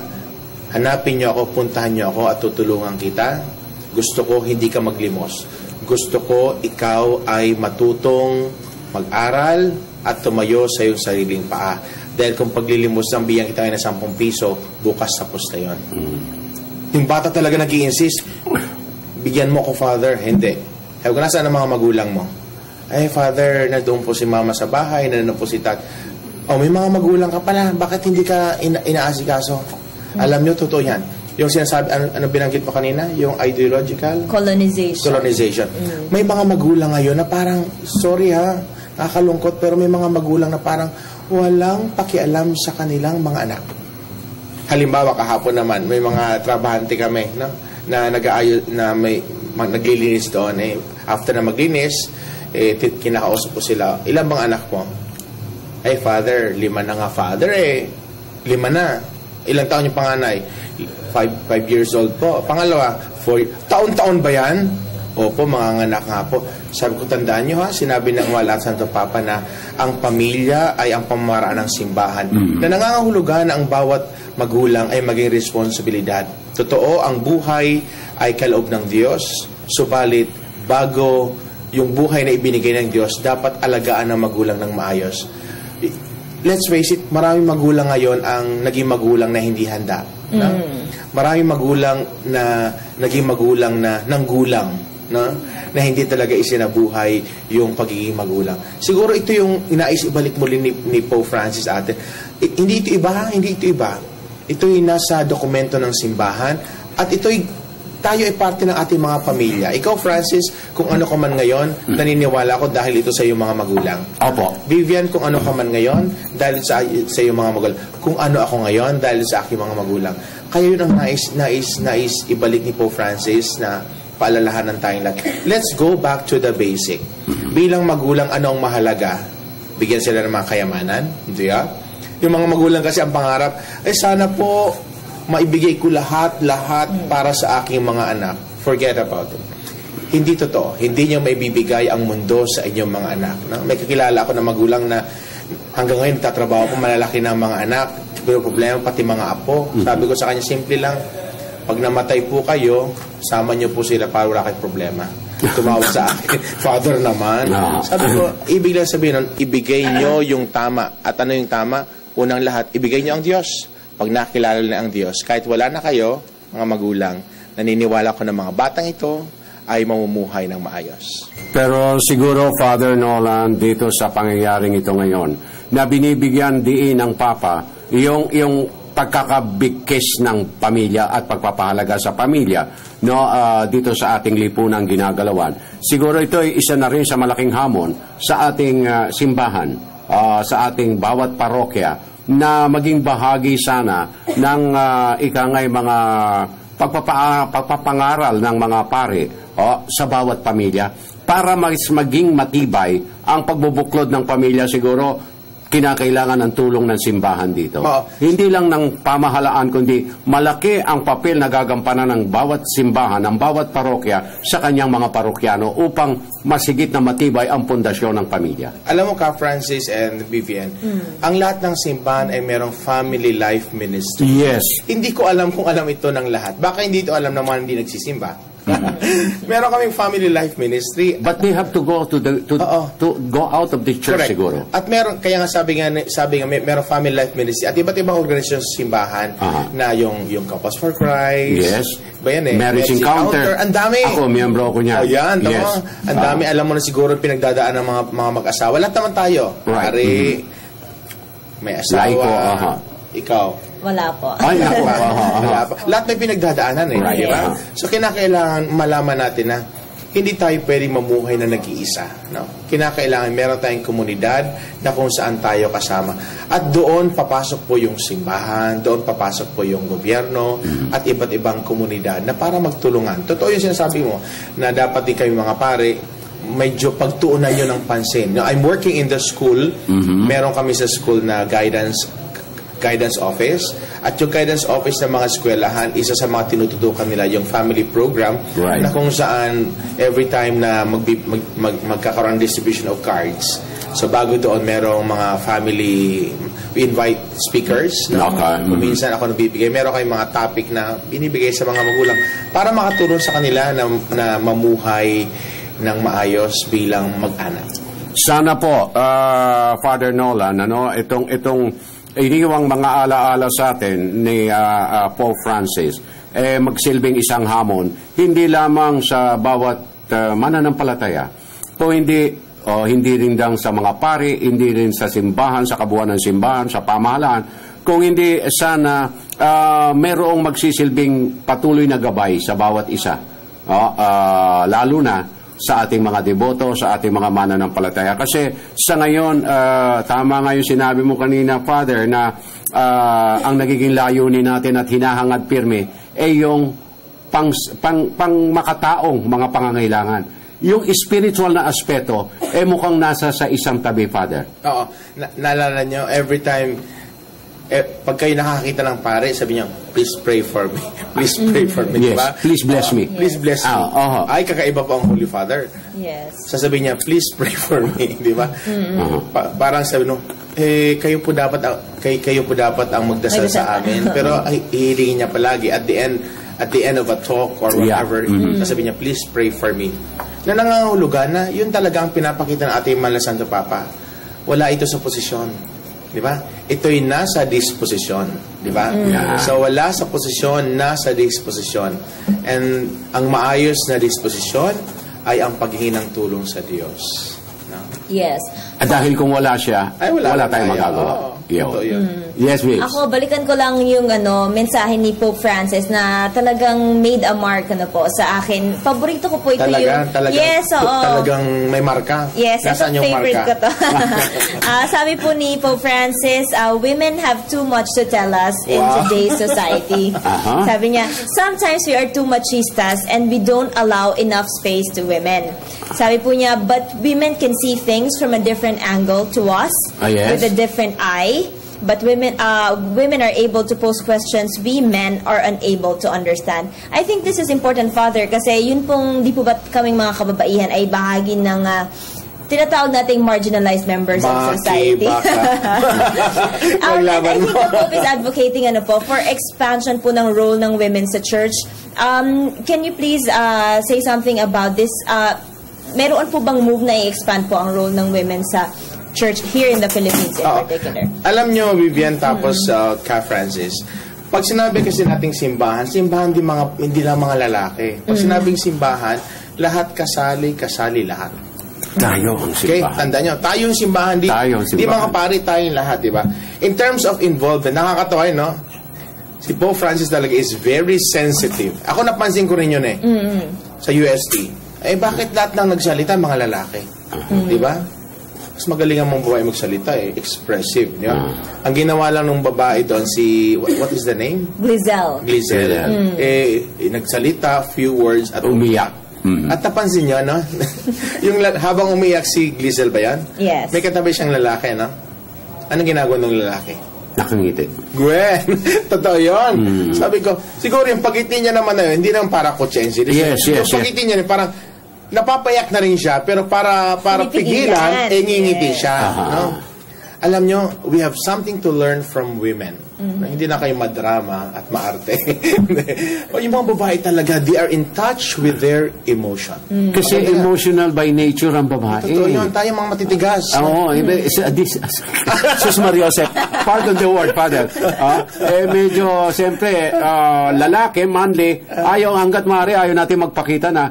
hanapin niyo ako, puntahan niyo ako at tutulungan kita. Gusto ko hindi ka maglimos. Gusto ko ikaw ay matutong mag-aral at tumayo sa iyong sariling paa. Dahil kung paglilimos ng biyang kita ay na 10 piso, bukas tapos na yun. Yung bata talaga nag-i-insist, bigyan mo ko, Father. Hindi. Sabi ko, nasaan ang mga magulang mo? Ay, Father, nandoon po si Mama sa bahay, nandoon po si Tat. Oh, may mga magulang ka pala. Bakit hindi ka inaasikaso? Alam nyo, totoo yan. Yung sinasabi, ano binanggit mo kanina? Yung ideological? Colonization. May mga magulang ngayon na parang, sorry ha, nakakalungkot, pero may mga magulang na parang walang pakialam sa kanilang mga anak. Halimbawa, kahapon naman, may mga trabahante kami, no? Na nag-aayos, na may naglilinis doon. After na maglinis, kinakausap ko sila, ilan bang anak mo? Ay, Father, 5 na nga, Father 5 na. Ilang taon yung panganay? 5 years old po. Pangalawa, 4. Taon-taon ba yan? Opo, mga anak nga po. Sabi ko, tandaan nyo ha, sinabi ng wala Santo Papa na ang pamilya ay ang pamamaraan ng simbahan. Na nangangahulugan na ang bawat magulang ay maging responsibilidad. Totoo, ang buhay ay kaloob ng Diyos. Subalit, bago yung buhay na ibinigay ng Diyos, dapat alagaan ng magulang ng maayos. Let's face it, maraming magulang ngayon ang naging magulang na hindi handa. Maraming magulang na naging magulang na nanggulang. no? Na hindi talaga isinabuhay yung pagiging magulang. Siguro ito yung inais ibalik muli ni Pope Francis atin. Hindi ito iba. Ito yung nasa dokumento ng simbahan at tayo ay parte ng ating mga pamilya. Ikaw, Francis, kung ano ka man ngayon, naniniwala ko dahil ito sa iyong mga magulang. Opo. Vivian, kung ano ka man ngayon, dahil sa iyong mga magulang. Kung ano ako ngayon, dahil sa aking mga magulang. Kaya yun ang nais ibalik ni Pope Francis na paalalahanan tayong lahat. Let's go back to the basic. Bilang magulang, ano ang mahalaga? Bigyan sila ng mga kayamanan. Hindi ya? Yung mga magulang kasi ang pangarap, sana po maibigay ko lahat para sa aking mga anak. Forget about it. Hindi totoo. Hindi niyo maibibigay ang mundo sa inyong mga anak. No? May kakilala ako na magulang na hanggang ngayon tatrabaho ko, malalaki na mga anak. Pero problema, pati mga apo. Sabi ko sa kanya, simple lang. Pag namatay po kayo, sama niyo po sila para wala kayong problema. Tumawag sa akin, Father naman. Sabi ko, ibig lang sabihin nun, ibigay niyo yung tama. At ano yung tama? Unang lahat, ibigay niyo ang Diyos. Pag nakilala na ang Diyos, kahit wala na kayo, mga magulang, naniniwala ko na mga batang ito ay mamumuhay ng maayos. Pero siguro, Father Nolan, dito sa pangyayaring ito ngayon, na binibigyan diin ng Papa, yung pagkakabigkis ng pamilya at pagpapahalaga sa pamilya, no, dito sa ating lipunang ginagalawan. Siguro ito ay isa na rin sa malaking hamon sa ating simbahan, sa ating bawat parokya, na maging bahagi sana ng ikangay mga pagpapangaral ng mga pare sa bawat pamilya para maging matibay ang pagbubuklod ng pamilya. Siguro kinakailangan ng tulong ng simbahan dito. Hindi lang ng pamahalaan, kundi malaki ang papel na gagampanan ng bawat simbahan, ng bawat parokya sa kanyang mga parokyano upang masigit na matibay ang pundasyon ng pamilya. Alam mo ka, Francis and Vivian, ang lahat ng simbahan ay merong family life ministry. Yes. Hindi ko alam kung alam ito ng lahat. Baka hindi ito alam ng mga hindi nagsisimba. Meron kaming family life ministry, but they have to go to go out of the church. Correct. Siguro. At meron, kaya nga sabi nga meron family life ministry at iba't ibang organisasyon sa simbahan na yung Couples for Christ. Yes. Ba yan Marriage Encounter. Ang dami. Ako, miyembro ako niya. Ayan, yes. Ang dami, alam mo na siguro pinagdadaan ng mga mag-asawa. Lahat naman tayo. Right. Pare, may asawa. Laiko, ikaw. Wala po. Ay, wala pa. Lahat may pinagdadaanan Right. Di ba? So, kinakailangan malaman natin na hindi tayo pwedeng mamuhay na nag-iisa. No? Kinakailangan meron tayong komunidad na kung saan tayo kasama. At doon papasok po yung simbahan, doon papasok po yung gobyerno, at iba't ibang komunidad na para magtulungan. Totoo yung sinasabi mo na dapat din kayo mga pare, medyo pagtuunan nyo ng pansin. Now, I'm working in the school. Meron kami sa school na guidance office, at yung guidance office ng mga eskwelahan, isa sa mga tinututukan nila yung family program, na kung saan every time na magkakaroon distribution of cards, so bago doon merong mga family, we invite speakers, minsan ako nagbibigay, meron kayong mga topic na binibigay sa mga magulang para makatulong sa kanila na mamuhay ng maayos bilang mag-anak. Sana po, Father Nolan, itong iniwang mga alaala sa atin ni Pope Francis, magsilbing isang hamon, hindi lamang sa bawat mananampalataya, hindi rin lang sa mga pari, hindi rin sa simbahan, sa kabuuan ng simbahan, sa pamahalaan, kung hindi sana mayroong magsisilbing patuloy na gabay sa bawat isa, lalo na sa ating mga deboto, sa ating mga mananampalataya. Kasi sa ngayon, tama nga yung sinabi mo kanina, Father, na ang nagiging layunin natin at hinahangad pirme ay yung pang makataong mga pangangailangan. Yung spiritual na aspeto mukhang nasa sa isang tabi, Father. Oo. Naalala nyo, every time pag kayo nakakita ng pare, sabi niyo, please pray for me. Please pray for me. Yes. Diba? Please bless me. Please bless me. Ay, kakaiba po ang Holy Father. Yes. Sasabihin niya, please pray for me. Di ba? Parang sabi no, kayo po dapat ang magdasal sa amin. Pero ihilingin niya palagi at the end of a talk or whatever, sasabihin niya, please pray for me. Na nangangahulugan na yun talaga ang pinapakita ng ating Mahal na Santo Papa. Wala ito sa posisyon. Di ba? Ito'y nasa disposisyon. Di ba? So, wala sa posisyon, nasa disposisyon. And ang maayos na disposisyon ay ang paghingi tulong sa Diyos. No? Yes. At dahil kung wala siya, ay, wala tayong magagawa. Yes, Miss. Ako, balikan ko lang yung mensahe ni Pope Francis na talagang made a mark po sa akin. Paborito ko po ito talagang, yes, oo. Talagang may marka. Yes, nasaan yung favorite marka? ko to. Sabi po ni Pope Francis, women have too much to tell us in today's society. Sabi niya, sometimes we are too machistas and we don't allow enough space to women. Sabi po niya, but women can see things from a different angle to us, yes, with a different eye. But women are able to pose questions we men are unable to understand. I think this is important, Father, kasi yun pong di po ba kaming mga kababaihan ay bahagi ng tinatawag nating marginalized members of society. And I think the Pope is advocating for expansion po ng role ng women sa church. Can you please say something about this? Meron po bang move na i-expand po ang role ng women sa church here in the Philippines in particular? Alam nyo, Vivian, tapos Ka Francis, pag sinabi kasi nating simbahan hindi lang mga lalaki. Pag sinabing simbahan, lahat kasali lahat. Tayo ang simbahan. Okay, tandaan nyo, tayo yung simbahan. Di mga pari, tayong lahat, di ba? In terms of involvement, nakakatawa no? Si Pope Francis talaga is very sensitive. Ako napansin ko rin yun sa UST. Bakit lahat ng nagsalita mga lalaki? Di ba? Mas magaling ang mga babae magsalita expressive. Ang ginawa lang ng babae doon what is the name? Glizel. Nagsalita, few words at umiyak. At napansin niyo, no? Yung habang umiyak si Glizel ba yan? Yes. May katabi siyang lalaki, no? Anong ginagawa ng lalaki? Nakangiti. Gwen, totoo yun. Sabi ko, siguro yung pagiti niya naman na yun, hindi naman para kutsensi. Yes. Pagiti niya, parang napapayak na rin siya, pero para pigilan, ngingiti siya. No? Alam nyo, we have something to learn from women. Hindi na kayo madrama at maarte. Yung mga babae talaga, they are in touch with their emotion. Kasi emotional by nature ang babae. Totoo yun, tayo mga matitigas. Sus Mariosep, pardon the word, Father. Medyo, siyempre, lalaki, manly, hanggat maaari, ayaw natin magpakita na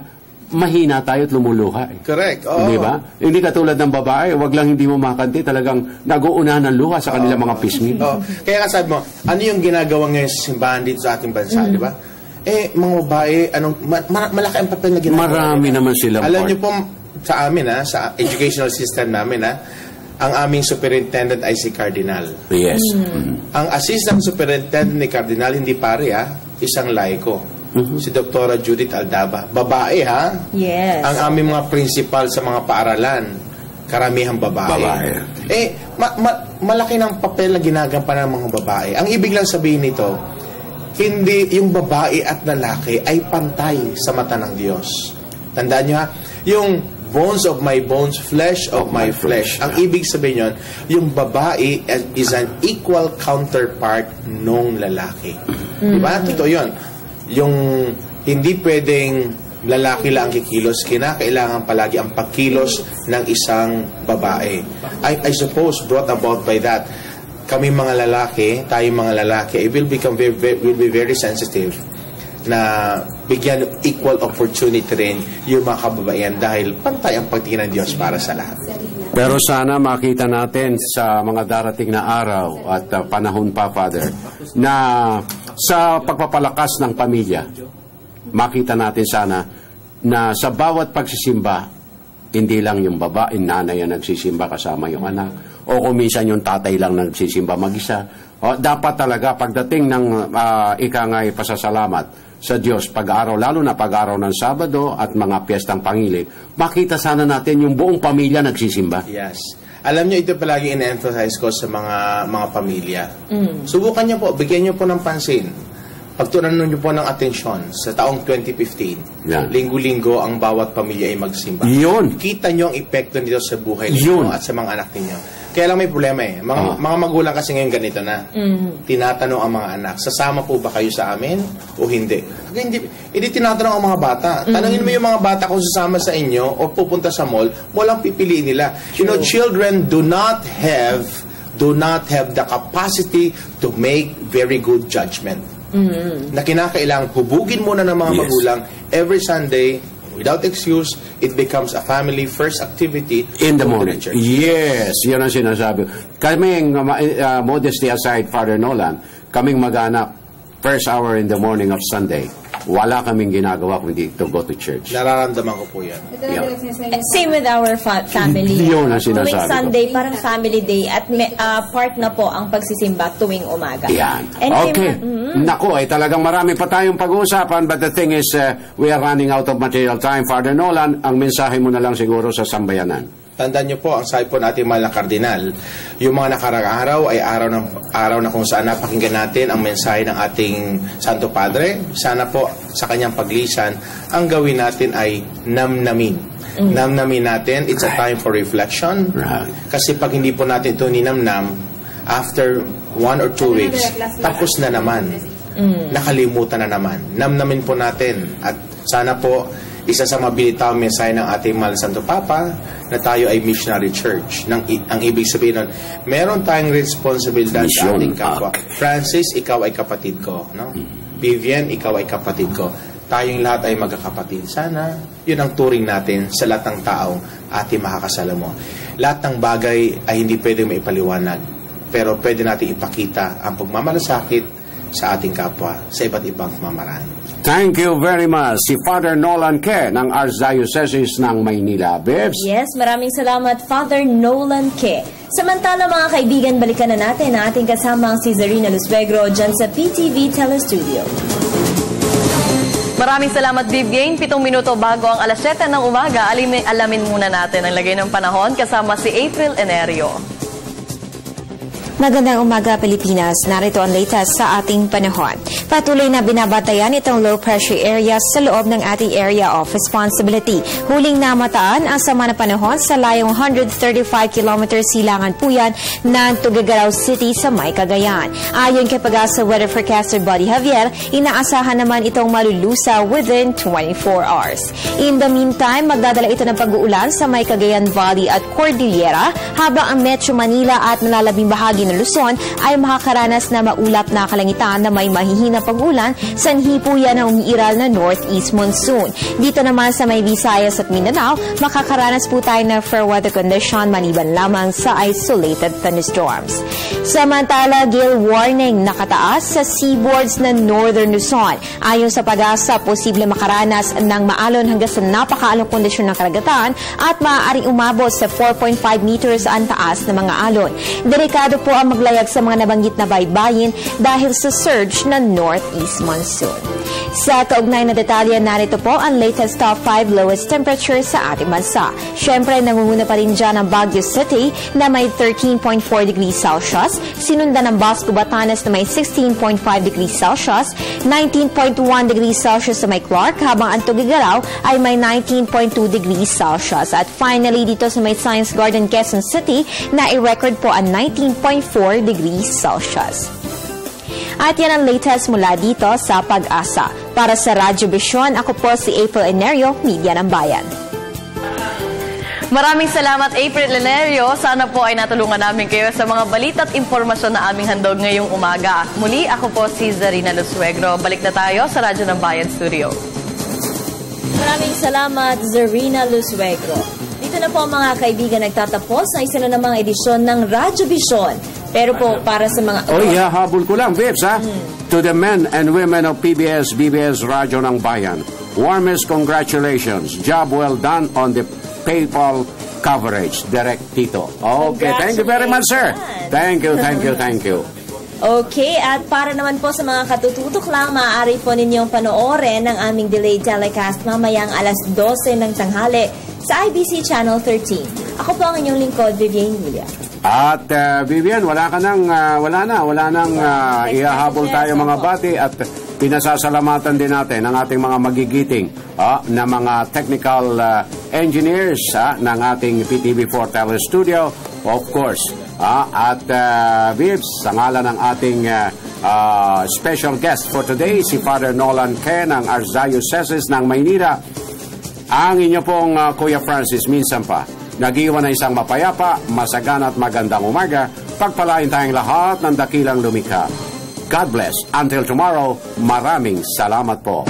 mahina tayo at lumuluha. Correct. Di ba? Hindi katulad ng babae, wag lang hindi mo makanti, talagang nag-uunahan ng luha sa kanilang mga pisngi. Kaya sabi mo, ano yung ginagawa ngayon sa simbahan dito sa ating bansa, di ba? Mga babae, malaki ang papel na ginagawa. Marami naman silang Alam niyo po, sa amin, sa educational system namin, ang aming superintendent ay si Cardinal. Yes. Ang assistant superintendent ni Cardinal, hindi pare, isang laiko. Si Dr. Judith Aldaba. Babae, Yes. Ang aming mga principal sa mga paaralan, karamihang babae. Malaki ng papel na ginagampanan ng mga babae. Ang ibig lang sabihin nito, hindi yung babae at lalaki ay pantay sa mata ng Diyos. Tandaan nyo yung bones of my bones, flesh of my flesh. Ang ibig sabihin yun, yung babae is an equal counterpart nung lalaki. Diba? Totoo yun. Yung hindi pwedeng lalaki lang ang kikilos, kinakailangan palagi ang pagkilos ng isang babae. I suppose brought about by that, kami mga lalaki, tayong mga lalaki, will be very sensitive na bigyan equal opportunity rin yung mga kababaihan dahil pantay ang pagtingin ng Diyos para sa lahat. Pero sana makita natin sa mga darating na araw at panahon pa, Father, na sa pagpapalakas ng pamilya, makita natin sana na sa bawat pagsisimba, hindi lang yung babae, nanay ang nagsisimba kasama yung anak, o kung minsan yung tatay lang nagsisimba mag-isa. Dapat talaga pagdating ng ikangay pasasalamat sa Diyos, pag-araw, lalo na pag-araw ng Sabado at mga piyestang pangili, makita sana natin yung buong pamilya nagsisimba. Yes. Alam niyo, ito palagi in-emphasize ko sa mga pamilya. Subukan niyo po, bigyan niyo po ng pansin. Pagtunan niyo po ng atensyon sa taong 2015. Linggo-linggo ang bawat pamilya ay magsimba. Yun. Kita niyo ang epekto nito sa buhay niyo at sa mga anak niyo. Kaya lang may problema mga magulang kasi ngayon ganito na. Tinatanong ang mga anak, sasama po ba kayo sa amin o hindi? Hindi tinatanong ang mga bata. Tanungin mo yung mga bata kung sasama sa inyo o pupunta sa mall, walang pipiliin nila. You know, children do not have the capacity to make very good judgment. Na kinakailangan hubugin muna ng mga magulang every Sunday, Without excuse, it becomes a family first activity in the to morning. church. Yes, yun ang sinasabi. Kaming, modesty aside, Father Nolan, kaming mag-anak, first hour in the morning of Sunday, wala kaming ginagawa kundi to go to church. Nararamdaman ko po yan. Same with our family. Yun ang sinasabi tuwing Sunday, parang family day at part na po ang pagsisimba tuwing umaga. Yan. Anyway, Okay. Naku, ay talagang marami pa tayong pag-uusapan, but the thing is, we are running out of material time. Father Nolan, ang mensahe mo na lang siguro sa sambayanan. Tandaan niyo po, ang sabi po natin mahal na kardinal, yung mga nakarang araw ay araw na kung saan napakinggan natin ang mensahe ng ating Santo Padre. Sana po sa kanyang paglisan, ang gawin natin ay namnamin. Namnamin natin, it's a time for reflection. Kasi pag hindi po natin ito ninamnam, after 1 or 2 weeks, tapos na naman. Nakalimutan na naman. Namnamin po natin. At sana po, isa sa mabilitang mensahe ng ating mahal Santo Papa na tayo ay missionary church. Ang ibig sabihin nun, meron tayong responsibilidad sa ating kapwa. Francis, ikaw ay kapatid ko. No? Vivian, ikaw ay kapatid ko. Tayong lahat ay magkakapatid. Sana, yun ang turing natin sa lahat ng taong ating makakasalamuha. Lahat ng bagay ay hindi pwede maipaliwanag. Pero pwede natin ipakita ang pagmamalasakit sa ating kapwa sa iba't ibang pamamaraan. Thank you very much. Si Father Nolan Ke ng Archdiocese ng Maynila. Bebs? Yes, maraming salamat, Father Nolan Ke. Samantala mga kaibigan, balikan na natin ang ating kasama si Zarina Lusuegro dyan sa PTV Telestudio. Maraming salamat, Vivian. 7 minuto bago ang alas 7 ng umaga, alamin muna natin ang lagay ng panahon kasama si April Enerio. Magandang umaga, Pilipinas. Narito ang latest sa ating panahon. Patuloy na binabatayan itong low pressure area sa loob ng ating area of responsibility. Huling namataan ang sama ng panahon sa layong 135 km silangan po yan ng Tuguegarao City sa May Cagayan. Ayon kay Pag-asa Weather Forecaster Buddy Javier, inaasahan naman itong malulusa within 24 hours. In the meantime, magdadala ito ng pag-uulan sa May Cagayan Valley at Cordillera, habang ang Metro Manila at nalalabing bahagi ng Luzon ay makakaranas na maulap na kalangitan na may mahihina pag-ulan, sanhi po yan ang umiiral na northeast monsoon. Dito naman sa may Visayas at Mindanao, makakaranas po tayo ng fair weather condition maliban lamang sa isolated thunderstorms. Samantala, gale warning nakataas sa seaboards ng northern Luzon. Ayon sa Pag-asa, posible makaranas ng maalon hanggang sa napakaalong kondisyon ng karagatan at maaaring umabot sa 4.5 meters ang taas ng mga alon. Delikado po ang maglayag sa mga nabanggit na baybayin dahil sa surge ng northeast monsoon. Sa kaugnay na detalye, narito po ang latest top 5 lowest temperature sa ating bansa. Siyempre, nangunguna pa rin dyan ang Baguio City na may 13.4 degrees Celsius, sinundan ng Basco, Batanes na may 16.5 degrees Celsius, 19.1 degrees Celsius sa may Clark, habang ang Tuguegarao ay may 19.2 degrees Celsius. At finally, dito sa may Science Garden, Quezon City, na i-record po ang 19.4 degrees Celsius. At yan ang latest mula dito sa Pag-asa. Para sa Radyo Vision, ako po si April Enerio, Media ng Bayan. Maraming salamat, April Enerio. Sana po ay natulungan namin kayo sa mga balita at impormasyon na aming handog ngayong umaga. Muli, ako po si Zarina Lusuegro. Balik na tayo sa Radyo ng Bayan Studio. Maraming salamat, Zarina Lusuegro. Dito na po mga kaibigan nagtatapos sa isa na namang edisyon ng Radyo Vision. Pero po, para sa mga... habol ko lang, Vips, ha? To the men and women of BBS Radyo ng Bayan, warmest congratulations. Job well done on the PayPal coverage. Direct Tito. Okay, thank you very much, sir. Thank you. Okay, at para naman po sa mga katututok lang, maaari po ninyong panoorin ang aming delayed telecast mamayang alas 12 ng tanghali sa IBC Channel 13. Ako po ang inyong lingkod, Vivian Julia. At Vivian, wala nang ihahabol tayo mga bati at pinasasalamatan din natin ang ating mga magigiting na mga technical engineers ng ating PTV4 Telestudio, of course. At Vibs, sa ngalan ng ating special guest for today, si Father Nolan Ke ng Archdiocese ng Maynila, ang inyo pong Kuya Francis minsan pa nag-iwan na isang mapayapa, masagana at magandang umaga. Pagpalain tayong lahat ng dakilang lumikha. God bless. Until tomorrow, maraming salamat po.